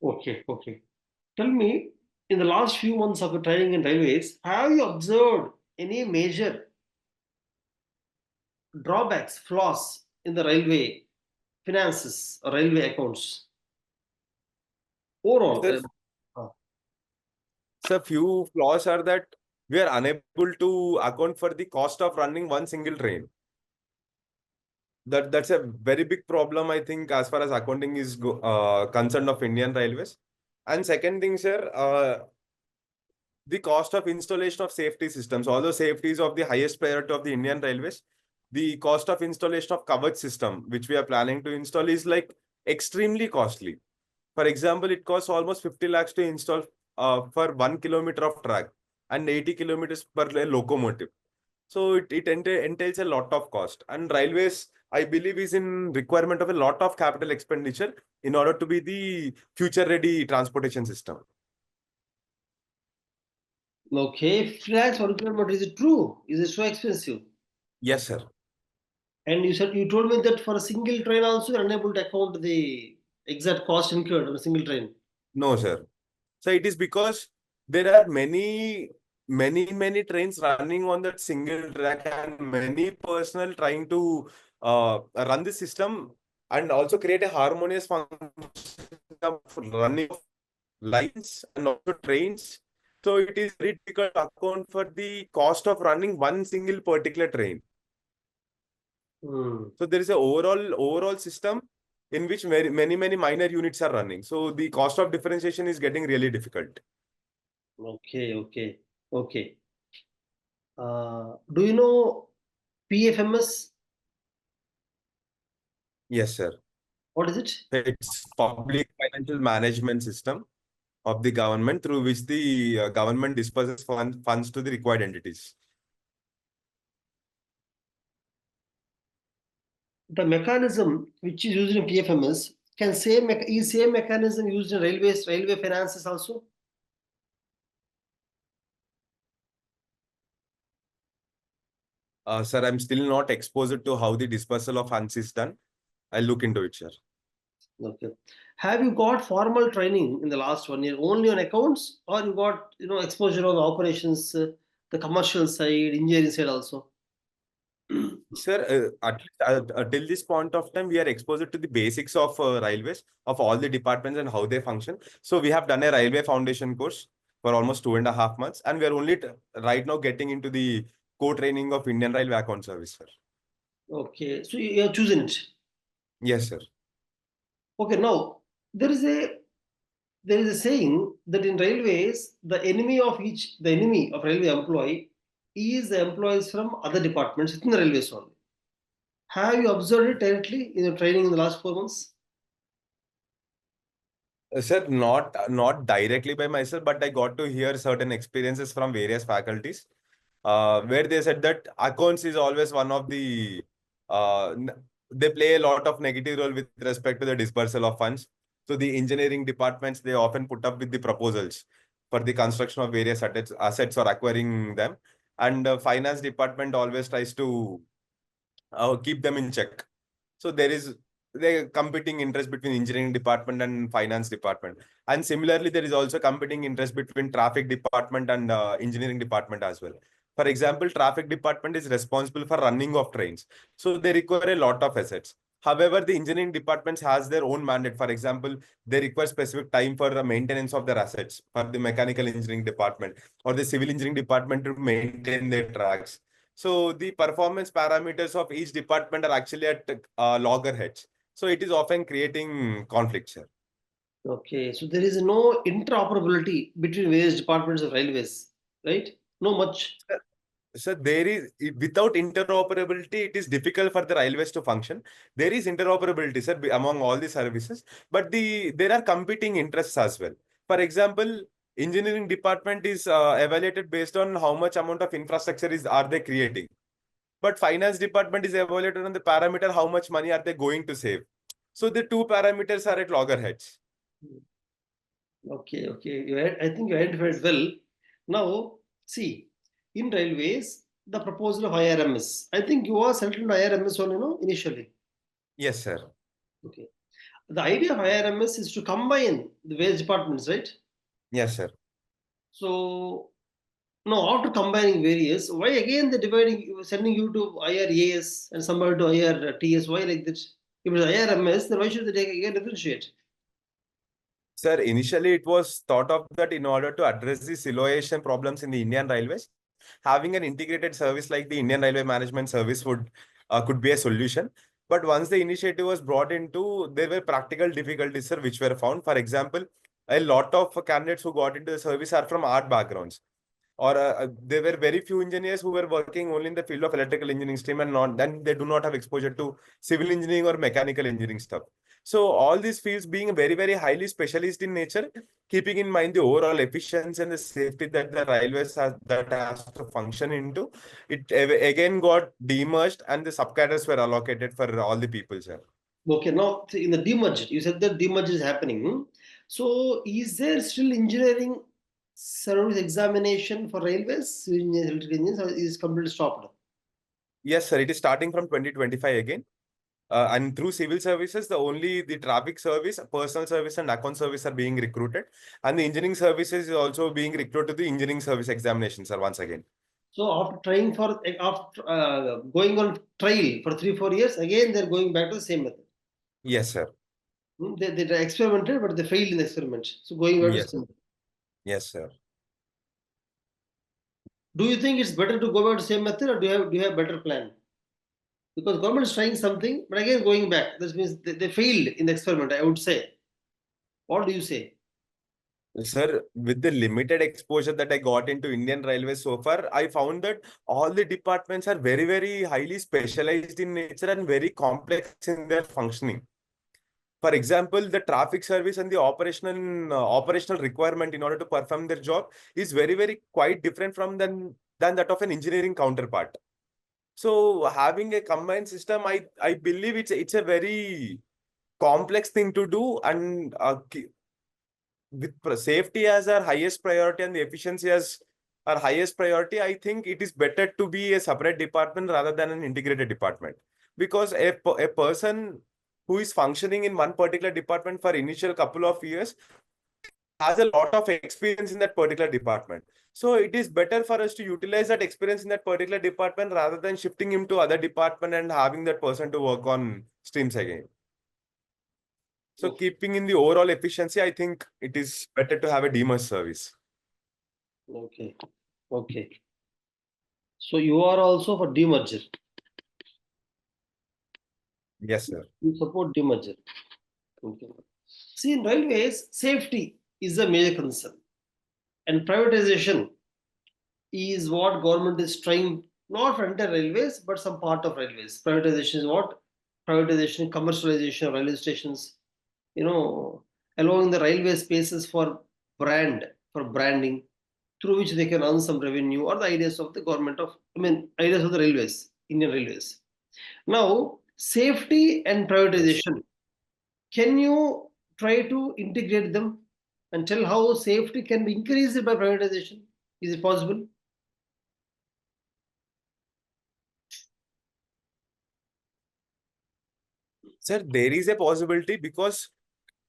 Okay. Okay. Tell me, in the last few months of your training in railways, have you observed any major drawbacks, flaws in the railway finances or railway accounts overall? Sir, few flaws are that we are unable to account for the cost of running one single train. That's a very big problem, I think, as far as accounting is concerned of Indian Railways. And second thing, sir, the cost of installation of safety systems, although safety is of the highest priority of the Indian Railways, the cost of installation of coverage system, which we are planning to install, is like extremely costly. For example, it costs almost 50 lakhs to install for 1 kilometer of track and 80 kilometers per locomotive. So it entails a lot of cost. And railways, I believe, is in requirement of a lot of capital expenditure in order to be the future ready transportation system. Okay, 50 lakhs for kilometer, is it true? Is it so expensive? Yes, sir. And you told me that for a single train also you're unable to account the exact cost incurred on a single train. No, sir. So it is because there are many trains running on that single track and many personnel trying to run the system and also create a harmonious function of running of lines and also trains. So it is very difficult to account for the cost of running one single particular train. Hmm. So there is a overall system in which many minor units are running. So the cost of differentiation is getting really difficult. Okay, okay, okay. Do you know PFMS? Yes, sir. What is it? It's public financial management system. of the government through which the government disperses funds to the required entities. The mechanism which is used in PFMS is same mechanism used in railway finances also? Sir, I'm still not exposed to how the dispersal of funds is done. I'll look into it, sir. Okay. Have you got formal training in the last 1 year only on accounts, or you got exposure on the operations, the commercial side, engineering side also? Sir, till this point of time, we are exposed to the basics of railways, of all the departments and how they function. So we have done a railway foundation course for almost 2.5 months, and we are only right now getting into the core training of Indian Railway Account Service, sir. Okay, so you have chosen it. Yes, sir. Okay, now there is a saying that in railways, the enemy of railway employee is the employees from other departments within the railways only. Have you observed it directly in your training in the last 4 months? Sir, not directly by myself, but I got to hear certain experiences from various faculties, where they said that accounts is always one of the they play a lot of negative role with respect to the dispersal of funds. So the engineering departments, they often put up with the proposals for the construction of various assets or acquiring them, and finance department always tries to keep them in check. So there is the competing interest between engineering department and finance department. And similarly, there is also competing interest between traffic department and engineering department as well. For example, traffic department is responsible for running of trains. So they require a lot of assets. However, the engineering departments has their own mandate. For example, they require specific time for the maintenance of their assets for the mechanical engineering department or the civil engineering department to maintain their tracks. So the performance parameters of each department are actually at loggerheads. So it is often creating conflicts here. Okay, so there is no interoperability between various departments of railways, right? No much. So there is, without interoperability, it is difficult for the railways to function. There is interoperability, sir, among all the services, but there are competing interests as well. For example, engineering department is evaluated based on how much amount of infrastructure are they creating. But finance department is evaluated on the parameter how much money are they going to save. So the two parameters are at loggerheads. Okay, okay. I think you identified well. Now, see, in railways, the proposal of IRMS. I think you are selected on IRMS only, no, initially. Yes, sir. Okay. The idea of IRMS is to combine the various departments, right? Yes, sir. So, no, after combining various, why again they're sending you to IRAS and somebody to IRTS? Why like that? If it's IRMS, then why should they take again differentiate? Sir, initially it was thought of that in order to address the siloation problems in the Indian Railways, having an integrated service like the Indian Railway Management Service could be a solution. But once the initiative was brought into, there were practical difficulties, sir, which were found. For example, a lot of candidates who got into the service are from art backgrounds, or there were very few engineers who were working only in the field of electrical engineering stream, and then they do not have exposure to civil engineering or mechanical engineering stuff. So all these fields being very, very highly specialized in nature, keeping in mind the overall efficiency and the safety that the railways has to function into, it again got demerged and the subcadres were allocated for all the people, sir. Okay, now in the demerge, you said that demerge is happening. So, is there still engineering service examination for railways, civil engineers, electrical engineers, or is it completely stopped? Yes, sir. It is starting from 2025 again. And through civil services, the traffic service, personal service, and account service are being recruited. And the engineering services is also being recruited to the engineering service examinations, sir, once again. So, after going on trial for 3-4 years, again they're going back to the same method. Yes, sir. They experimented, but they failed in the experiment. So, going back to the Yes. same method. Yes, sir. Do you think it's better to go back to the same method, or do you have better plan? Because government is trying something, but again going back. This means they failed in the experiment, I would say. What do you say? Sir, with the limited exposure that I got into Indian Railways so far, I found that all the departments are very, very highly specialized in nature and very complex in their functioning. For example, the traffic service and the operational requirement in order to perform their job is very quite different from than that of an engineering counterpart. So having a combined system, I believe it's a very complex thing to do, and with safety as our highest priority and the efficiency as our highest priority, I think it is better to be a separate department rather than an integrated department. Because a person who is functioning in one particular department for initial couple of years has a lot of experience in that particular department. So it is better for us to utilize that experience in that particular department rather than shifting him to other department and having that person to work on streams again. So keeping in the overall efficiency, I think it is better to have a demerge service. Okay. Okay. So you are also for demerger. Yes, sir. You support demerger. Okay. See, in railways, safety is a major concern, and privatization is what government is trying, not for entire railways, but some part of railways. Privatization is what? Privatization, commercialization of railway stations, allowing the railway spaces for branding, through which they can earn some revenue, or the ideas of the government of, ideas of the railways, Indian railways. Now, safety and privatization, can you try to integrate them and tell how safety can be increased by privatization? Is it possible? Sir, there is a possibility because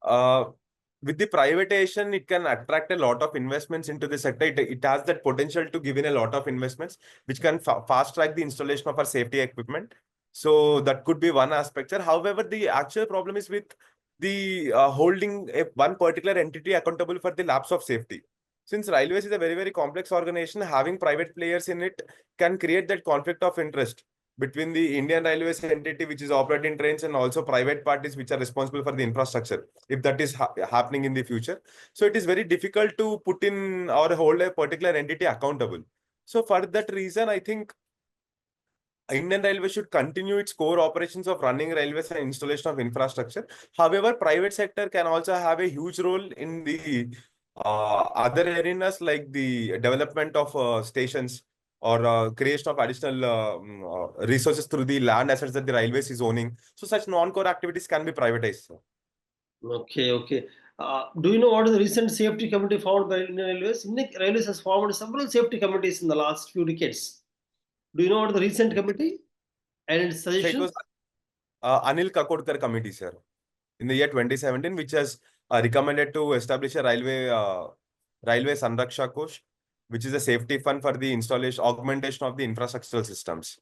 with the privatization, it can attract a lot of investments into the sector. It has that potential to give in a lot of investments, which can fast track the installation of our safety equipment. So that could be one aspect, sir. However, the actual problem is with the holding one particular entity accountable for the lapse of safety. Since railways is a very complex organization, having private players in it can create that conflict of interest between the Indian Railways entity, which is operating trains, and also private parties which are responsible for the infrastructure, if that is happening in the future. So it is very difficult to put in or hold a particular entity accountable. So for that reason, I think Indian Railways should continue its core operations of running railways and installation of infrastructure. However, private sector can also have a huge role in the other arenas like the development of stations or creation of additional resources through the land assets that the railways is owning. So such non-core activities can be privatized. Okay. Do you know what is the recent safety committee formed by Indian Railways? Indian Railways has formed several safety committees in the last few decades. Do you know what is the recent committee and its So it suggestions? was Anil Kakodkar committee, sir, in the year 2017, which has recommended to establish a railway Sanraksha Kosh, which is a safety fund for the augmentation of the infrastructural systems.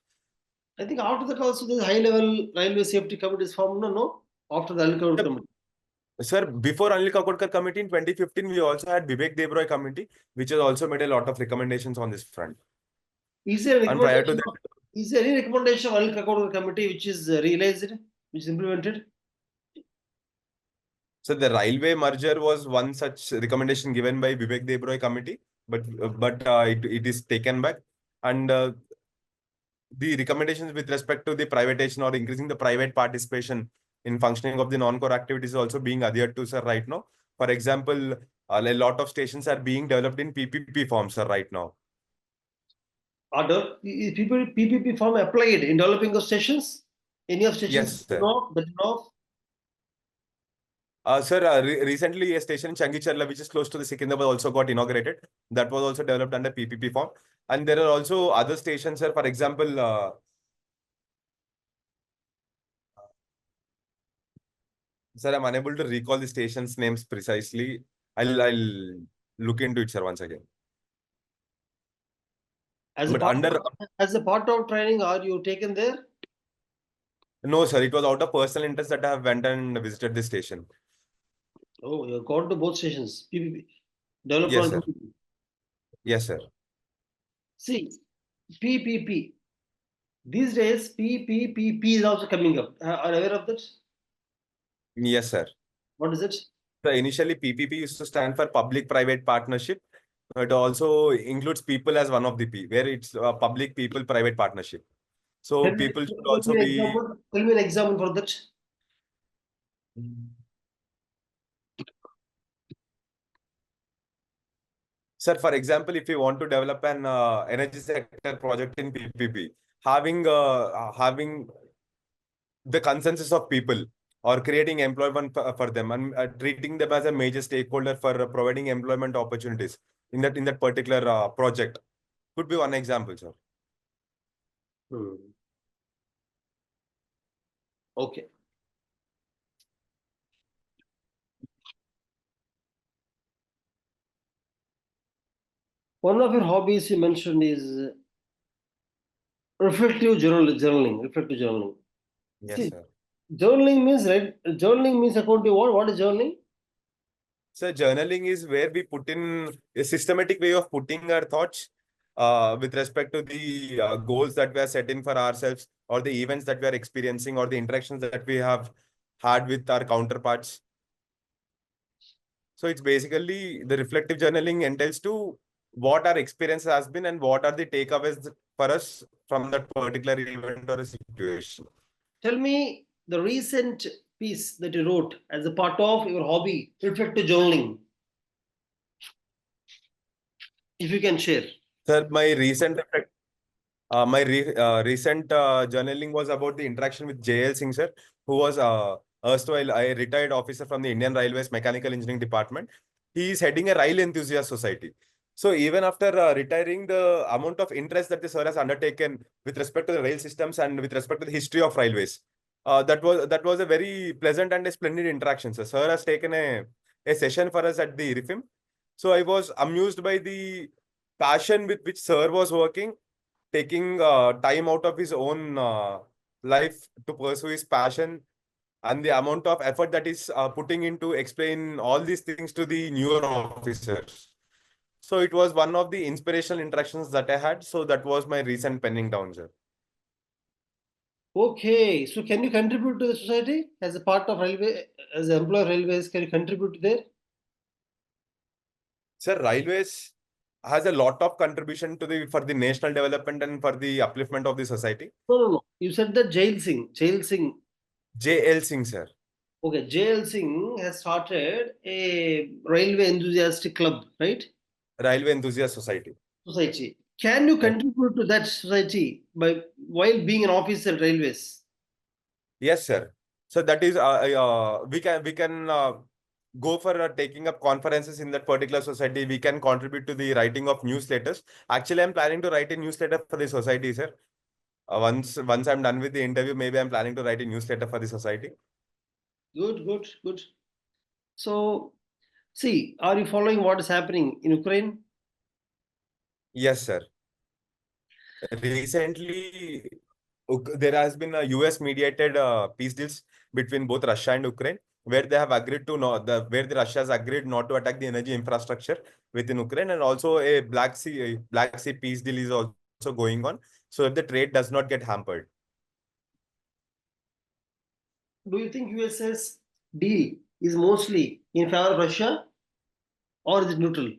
I think after that also the high-level railway safety committee is formed. No, after the Alcott committee. Sir, before Anil Kakodkar committee in 2015, we also had Vivek Debroy committee, which has also made a lot of recommendations on this front. Is there And prior to that, is there any recommendation of Anil Kakodkar committee which is realized, which is implemented? so the railway merger was one such recommendation given by Vivek Debroy committee, but it is taken back. And the recommendations with respect to the privatization or increasing the private participation in functioning of the non-core activities is also being adhered to, sir, right now. For example, a lot of stations are being developed in PPP forms, sir, right now. Is PPP form applied in developing of stations? Any of stations? Yes, sir. Sir, recently a station in Changicharla, which is close to the Secunderabad, also got inaugurated. That was also developed under PPP form. And there are also other stations, sir. For example, sir, I'm unable to recall the stations' names precisely. I'll look into it, sir, once again. As a part of training, are you taken there? No, sir. It was out of personal interest that I have went and visited the station. Oh, you have gone to both stations. PPP. Yes, sir. Yes, sir. See, PPP. These days, PPP is also coming up. Are you aware of that? Yes, sir. What is it? So initially, PPP used to stand for public-private partnership. It also includes people as one of the P, where it's a public-people-private partnership. So people should also be. Tell me an example for that. Sir, for example, if you want to develop an energy sector project in PPP, having the consensus of people or creating employment for them and treating them as a major stakeholder for providing employment opportunities in that particular project could be one example, sir. Okay. One of your hobbies you mentioned is journaling. Reflective journaling. Yes, See, sir. journaling means journaling means according to what? What is journaling? So journaling is where we put in a systematic way of putting our thoughts with respect to the goals that we are setting for ourselves or the events that we are experiencing or the interactions that we have had with our counterparts. So it's basically the reflective journaling entails to what our experience has been and what are the takeaways for us from that particular event or a situation. Tell me the recent piece that you wrote as a part of your hobby, reflective journaling. If you can share. Sir, recent journaling was about the interaction with JL Singh sir, who was erstwhile a retired officer from the Indian Railways Mechanical Engineering Department. He is heading a rail enthusiast society. So even after retiring, the amount of interest that the sir has undertaken with respect to the rail systems and with respect to the history of railways, that was a very pleasant and a splendid interaction. So sir has taken a session for us at the RIFIM. So I was amused by the passion with which sir was working, taking time out of his own life to pursue his passion and the amount of effort that is putting into explain all these things to the newer officers. So it was one of the inspirational interactions that I had. So that was my recent penning down, sir. Okay, so can you contribute to the society as a part of railway, as an employee of railways? Can you contribute there? Sir, railways has a lot of contribution to the for the national development and for the upliftment of the society. No, no, no. You said that Jail Singh. Jail Singh. JL Singh, sir. Okay, JL Singh has started a railway enthusiastic club, right? Railway Enthusiast Society. Society. Can you Yes, contribute to that society by while being an officer at railways? yes, sir. So that is we can go for taking up conferences in that particular society. We can contribute to the writing of newsletters. Actually, I'm planning to write a newsletter for the society, sir. Once I'm done with the interview, maybe I'm planning to write a newsletter for the society. Good, good, good. So, see, are you following what is happening in Ukraine? Yes, sir. Recently, there has been a US mediated peace deals between both Russia and Ukraine, where they have agreed to where the Russia has agreed not to attack the energy infrastructure within Ukraine, and also a Black Sea peace deal is also going on, so that the trade does not get hampered. Do you think USS deal is mostly in favor of Russia or is it neutral?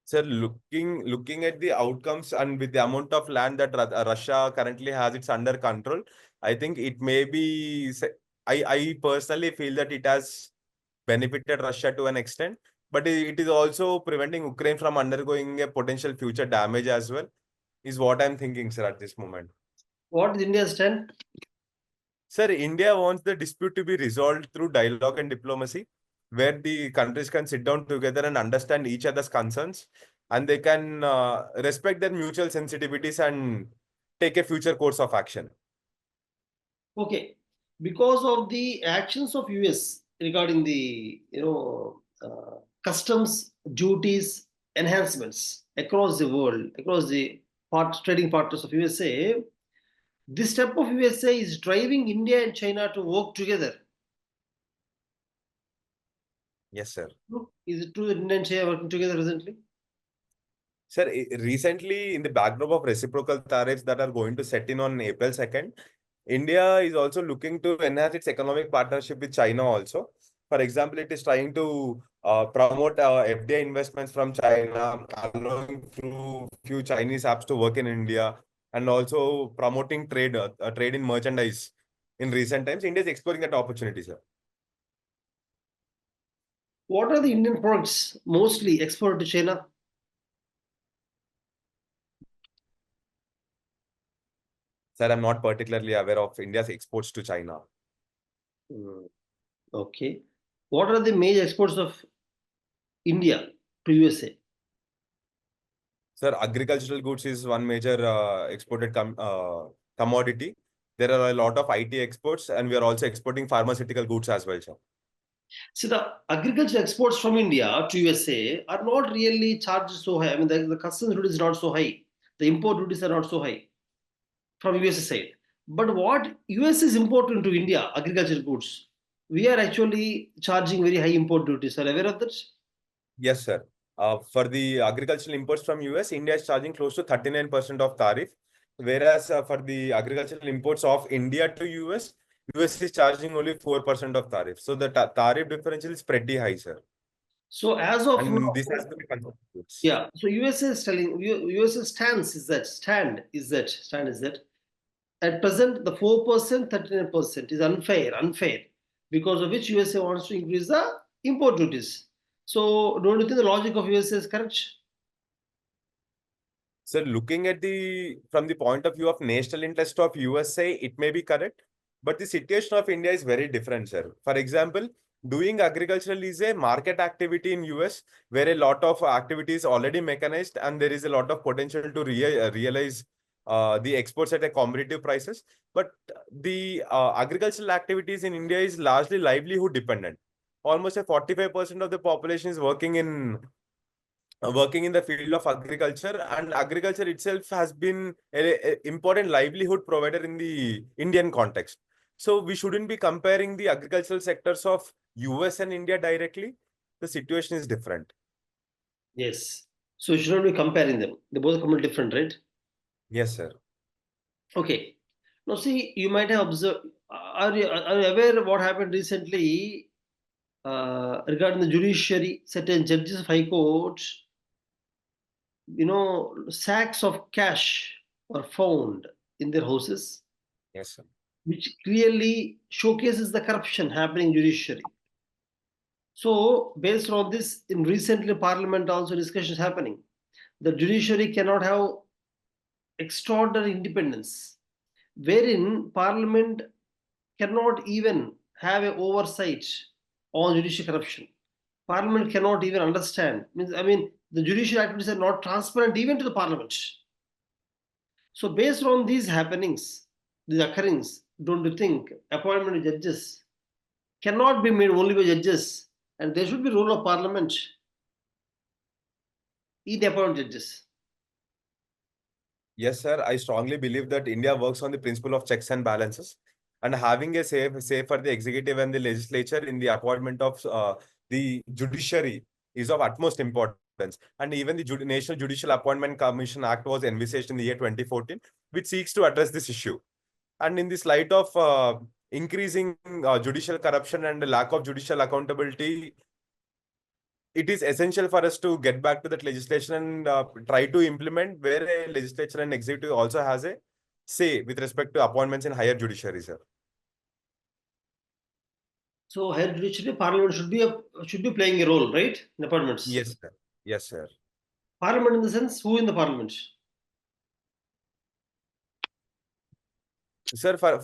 Sir, looking at the outcomes and with the amount of land that Russia currently has, it's under control. I think it may be. I personally feel that it has benefited Russia to an extent, but it is also preventing Ukraine from undergoing a potential future damage as well. Is what I'm thinking, sir, at this moment. What is India's stand? Sir, India wants the dispute to be resolved through dialogue and diplomacy, where the countries can sit down together and understand each other's concerns, and they can respect their mutual sensitivities and take a future course of action. Okay, because of the actions of US regarding the customs duties enhancements across the world, across the trading partners of USA, this step of USA is driving India and China to work together. Yes, sir. Is it true that India and China are working together recently? Sir, recently, in the backdrop of reciprocal tariffs that are going to set in on April 2nd, India is also looking to enhance its economic partnership with China also. For example, it is trying to promote FDI investments from China, allowing through few Chinese apps to work in India, and also promoting trade in merchandise. In recent times, India is exploring that opportunity, sir. What are the Indian products mostly exported to China? Sir, I'm not particularly aware of India's exports to China. Okay. What are the major exports of India to USA? Sir, agricultural goods is one major exported commodity. There are a lot of IT exports, and we are also exporting pharmaceutical goods as well, sir. See, the agriculture exports from India to USA are not really charged so high. I mean, the customs duty is not so high. The import duties are not so high from USA side. But what US is importing to India, agricultural goods, we are actually charging very high import duties. Are you aware of that? Yes, sir. For the agricultural imports from US, India is charging close to 39% of tariff, whereas for the agricultural imports of India to US is charging only 4% of tariff. So the tariff differential is pretty high, sir. So as of And now, this has to be considered. yeah. So USA is telling USA stand is that at present the 4%, 39% is unfair, because of which USA wants to increase the import duties. So don't you think the logic of USA is correct? Sir, looking at from the point of view of national interest of USA, it may be correct, but the situation of India is very different, sir. For example, doing agricultural is a market activity in US where a lot of activity is already mechanized and there is a lot of potential to realize the exports at a competitive prices. But the agricultural activities in India is largely livelihood dependent. Almost a 45% of the population is working in the field of agriculture, and agriculture itself has been a important livelihood provider in the Indian context. So we shouldn't be comparing the agricultural sectors of US and India directly. The situation is different. Yes. So you should not be comparing them. They both come different, right? Yes, sir. Okay. Now see, you might have observed. Are you aware of what happened recently regarding the judiciary? Certain judges of High Court, sacks of cash were found in their houses, Yes, sir. which clearly showcases the corruption happening in judiciary. So, based on this, in recently Parliament also discussions happening. The judiciary cannot have extraordinary independence, wherein Parliament cannot even have a oversight on judicial corruption. Parliament cannot even understand. The judicial activities are not transparent even to the Parliament. So, based on these happenings, these occurrings, don't you think appointment of judges cannot be made only by judges, and there should be role of Parliament in the appointment of judges? Yes, sir. I strongly believe that India works on the principle of checks and balances, and having a say for the executive and the legislature in the appointment of the judiciary is of utmost importance. And even the National Judicial Appointment Commission Act was envisaged in the year 2014, which seeks to address this issue. And in this light of increasing judicial corruption and the lack of judicial accountability, it is essential for us to get back to that legislation and try to implement where a legislature and executive also has a say with respect to appointments in higher judiciary, sir. So, higher judiciary, Parliament should be playing a role, right, in appointments. Yes, sir. Yes, sir. Parliament in the sense, who in the Parliament? Sir, for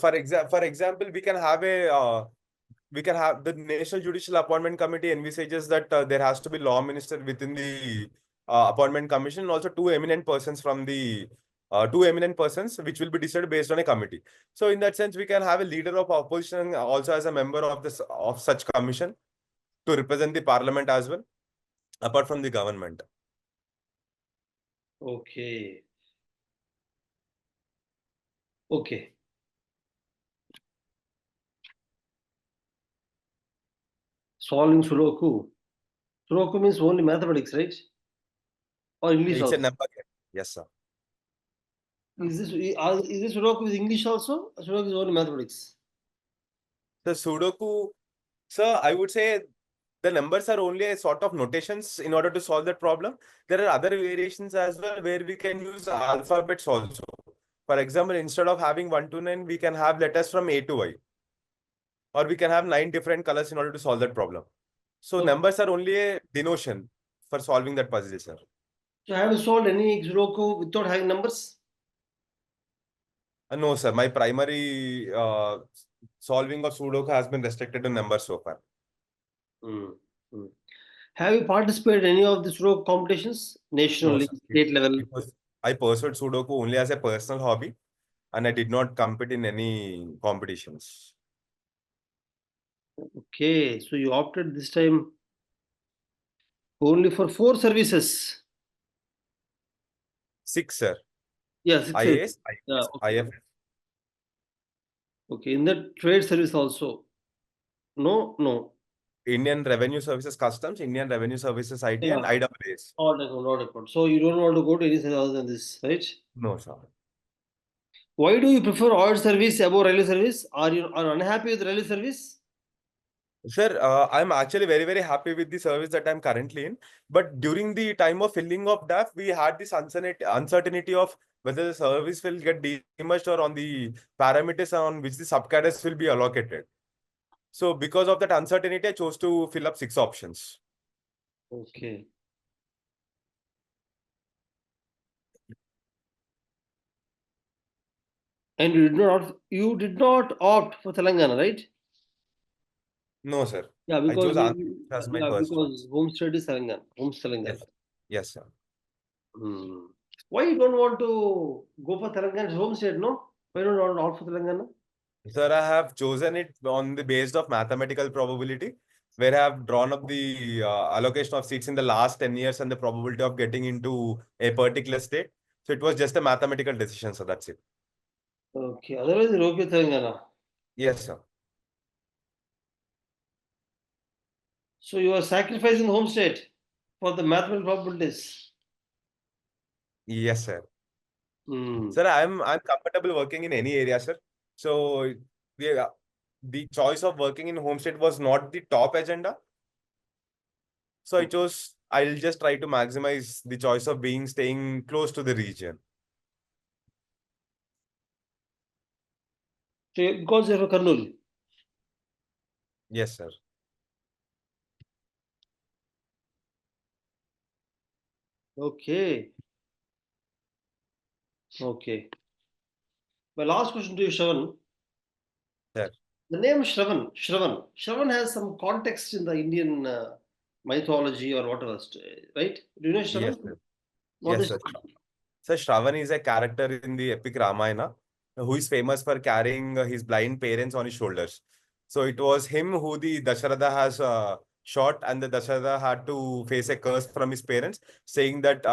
example, we can have the National Judicial Appointment Committee envisages that there has to be law minister within the appointment commission, and also two eminent persons which will be decided based on a committee. So in that sense, we can have a leader of opposition also as a member of such commission to represent the parliament as well, apart from the government. Okay. Okay. Solving Sudoku. Sudoku means only mathematics, right? Or English It's a also. number game. Yes, sir. Is this Sudoku with English also? Sudoku is only mathematics. The Sudoku, sir, I would say the numbers are only a sort of notations in order to solve that problem. There are other variations as well where we can use alphabets also. For example, instead of having 1 to 9, we can have letters from A to Y. Or we can have 9 different colors in order to solve that problem. So Okay. numbers are only a denotion for solving that puzzle, sir. So have you solved any Sudoku without having numbers? No, sir. My primary solving of Sudoku has been restricted to numbers so far. Hmm. Hmm. Have you participated in any of the Sudoku competitions, No, nationally, sir. state level? I pursued Sudoku only as a personal hobby, and I did not compete in any competitions. Okay, so you opted this time only for 4 services. 6, sir. Yeah, 6 services. IAS, Yeah, IAS, okay. IF, Okay, in the trade service also. No, no. Indian Revenue Services Customs, Indian Revenue Services IT, Yeah, and IAAS. not account, not account. So you don't want to go to any service other than this, right? No, sir. Why do you prefer oil service above railway service? Are you unhappy with railway service? Sir, I'm actually very, very happy with the service that I'm currently in. But during the time of filling of DAF, we had this uncertainty of whether the service will get demerged or on the parameters on which the subcadres will be allocated. So because of that uncertainty, I chose to fill up 6 options. Okay. And you did not opt for Telangana, right? No, sir. Yeah, I because chose Andhra as my first because choice. home state is Telangana. Home Telangana. Yes. Yes, sir. Hmm. Why you don't want to go for Telangana home state? No. Why don't you want to opt for Telangana? Sir, I have chosen it on the basis of mathematical probability, where I have drawn up the allocation of seats in the last 10 years and the probability of getting into a particular state. So it was just a mathematical decision, so that's it. Okay. Otherwise, you're okay with Telangana. Yes, sir. So you are sacrificing home state for the mathematical probabilities. Yes, sir. Hmm. Sir, I'm comfortable working in any area, sir. So the, the choice of working in home state was not the top agenda. So I'll just try to maximize the choice of staying close to the region. Because you're from Kurnool. Yes, sir. Okay. Okay. My last question to you, Shravan. Sir. The name Shravan has some context in the Indian mythology or whatever, right? Do you know Yes, Shravan? sir. What Yes, is sir. So Sravan is a character in the epic Ramayana who is famous for carrying his blind parents on his shoulders. So it was him who the Dasharatha has shot, and the Dasharatha had to face a curse from his parents, saying that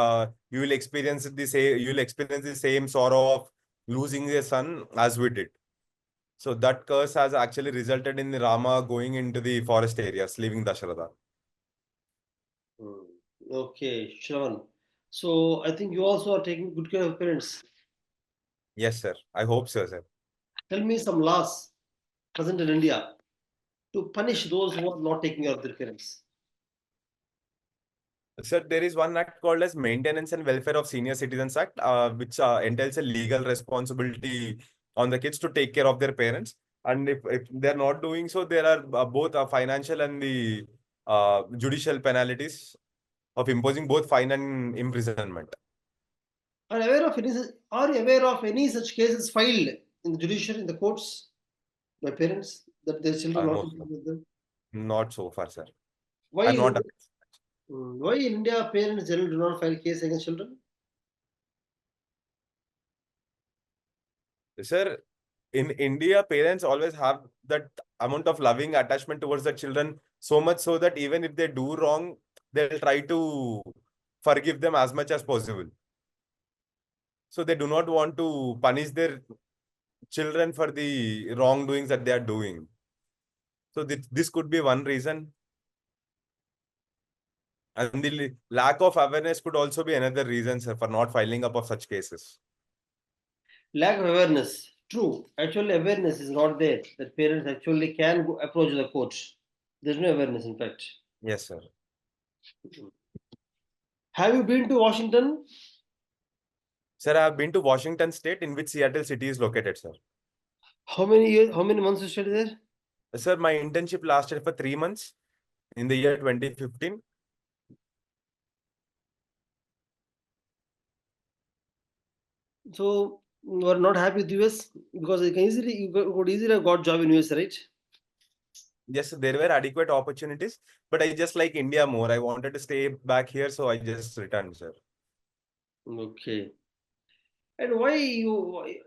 you will experience the same sorrow of losing a son as we did. So that curse has actually resulted in Rama going into the forest areas, leaving Dasharatha. Hmm. Okay, Shravan. So I think you also are taking good care of parents. Yes, sir. I hope so, sir. Tell me some laws present in India to punish those who are not taking care of their parents. Sir, there is one act called as Maintenance and Welfare of Senior Citizens Act, which entails a legal responsibility on the kids to take care of their parents. And if they're not doing so, there are both financial and the judicial penalties of imposing both fine and imprisonment. Are you aware of any such cases filed in the judiciary, in the courts, by parents that their children not No, taking sir. care of them? Not so far, sir. Why I'm in not. India, why in India parents generally do not file case against children? Sir, in India, parents always have that amount of loving attachment towards the children, so much so that even if they do wrong, they'll try to forgive them as much as possible. So they do not want to punish their children for the wrongdoings that they are doing. So this could be one reason. And the lack of awareness could also be another reason, sir, for not filing up of such cases. Lack of awareness. True. Actually, awareness is not there that parents actually can approach the court. There's no awareness, in fact. Yes, sir. Have you been to Washington? Sir, I have been to Washington State, in which Seattle City is located, sir. How many years? How many months you studied there? Sir, my internship lasted for 3 months in the year 2015. So you are not happy with US because you could easily have got job in US, right? Yes, there were adequate opportunities, but I just like India more. I wanted to stay back here, so I just returned, sir. Okay. And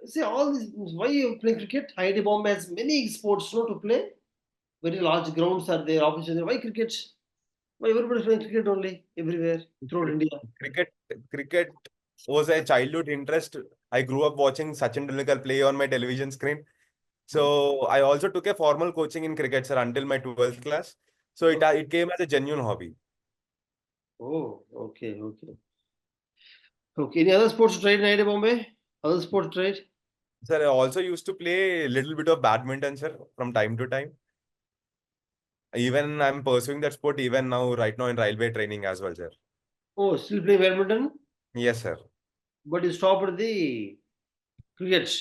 say all this? Why you play cricket? IIT Bombay has many sports, no, to play. Very large grounds are there, opportunity. Why cricket? Why everybody playing cricket only everywhere throughout India? Cricket, cricket was a childhood interest. I grew up watching Sachin Tendulkar play on my television screen. So I also took a formal coaching in cricket, sir, until my 12th class. So it came as a genuine hobby. Oh, okay, okay. Okay. Any other sports trade in IIT Bombay? Other sports trade? Sir, I also used to play a little bit of badminton, sir, from time to time. Even I'm pursuing that sport even now, right now in railway training as well, sir. Oh, still play badminton, Yes, sir. but you stopped the cricket.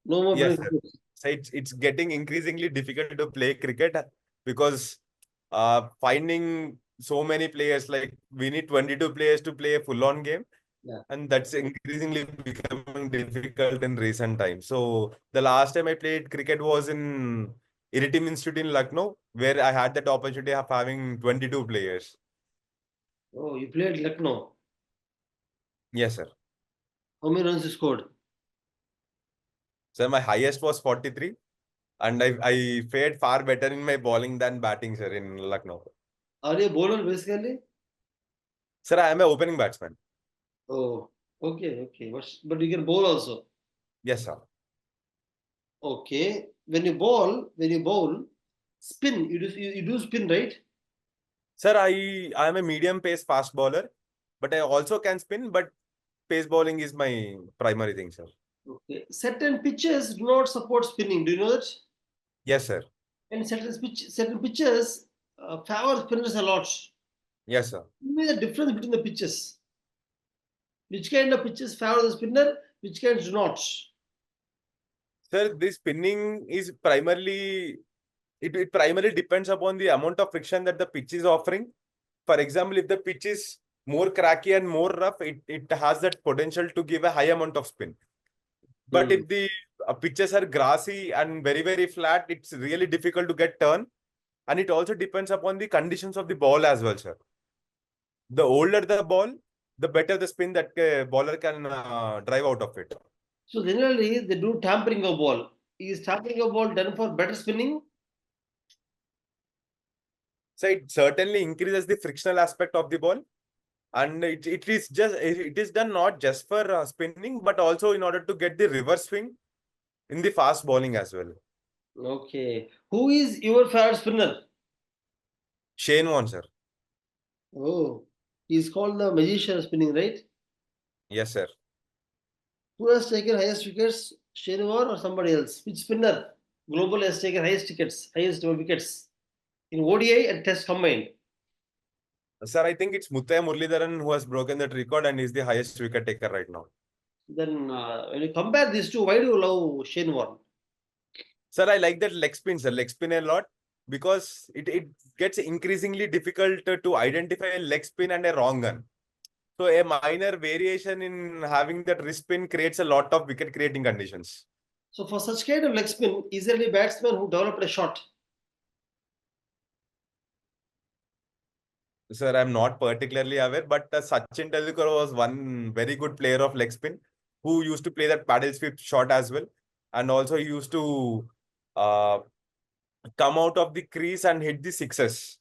No more Yes, playing sir. cricket. So it's getting increasingly difficult to play cricket because finding so many players, like we need 22 players to play a full-on game, Yeah. and that's increasingly becoming difficult in recent times. So the last time I played cricket was in Iritim Institute in Lucknow, where I had that opportunity of having 22 players. Oh, you played Lucknow. Yes, sir. How many runs you scored? So my highest was 43, and I fared far better in my bowling than batting, sir, in Lucknow. Are you a bowler basically? Sir, I am an opening batsman. Oh, okay, okay. But you can bowl also. Yes, sir. Okay. When you bowl, spin. You do spin, right? Sir, I am a medium pace fast bowler, but I also can spin, but pace bowling is my primary thing, sir. Okay. Certain pitches do not support spinning. Do you know that? Yes, sir. And certain pitches favor spinners a lot. Yes, sir. Give me the difference between the pitches. Which kind of pitches favor the spinner? Which kinds do not? Sir, this spinning is primarily, it primarily depends upon the amount of friction that the pitch is offering. For example, if the pitch is more cracky and more rough, it has that potential to give a high amount of spin. But Hmm. if the pitches are grassy and very, very flat, it's really difficult to get turn. And it also depends upon the conditions of the ball as well, sir. The older the ball, the better the spin that bowler can drive out of it. So generally they do tampering of ball. Is tampering of ball done for better spinning? So it certainly increases the frictional aspect of the ball, and it is done not just for spinning, but also in order to get the reverse swing in the fast bowling as well. Okay. Who is your favorite spinner? Shane Warne, sir. Oh, he's called the magician of spinning, right? Yes, sir. Who has taken highest wickets, Shane Warne or somebody else? Which spinner global has taken highest wickets in ODI and Test combined? Sir, I think it's Muthaiya Muralidharan who has broken that record and is the highest wicket taker right now. Then when you compare these two, why do you love Shane Warne? Sir, I like that leg spin, sir. Leg spin a lot because it gets increasingly difficult to identify a leg spin and a wrong gun. So a minor variation in having that wrist spin creates a lot of wicket creating conditions. So for such kind of leg spin, is there any batsman who developed a shot? Sir, I'm not particularly aware, but Sachin Tendulkar was one very good player of leg spin who used to play that paddle sweep shot as well. And also he used to uh, come out of the crease and hit the sixes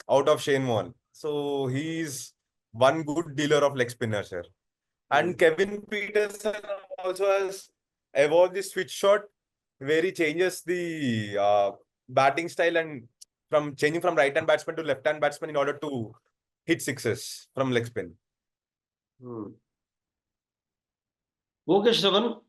out of Shane Warne. So he's one good dealer of leg spinner, sir. Hmm. And Kevin Peterson also has evolved the switch shot where he changes the batting style and from changing from right hand batsman to left hand batsman in order to hit sixes from leg spin. Hmm. Okay, Shravan.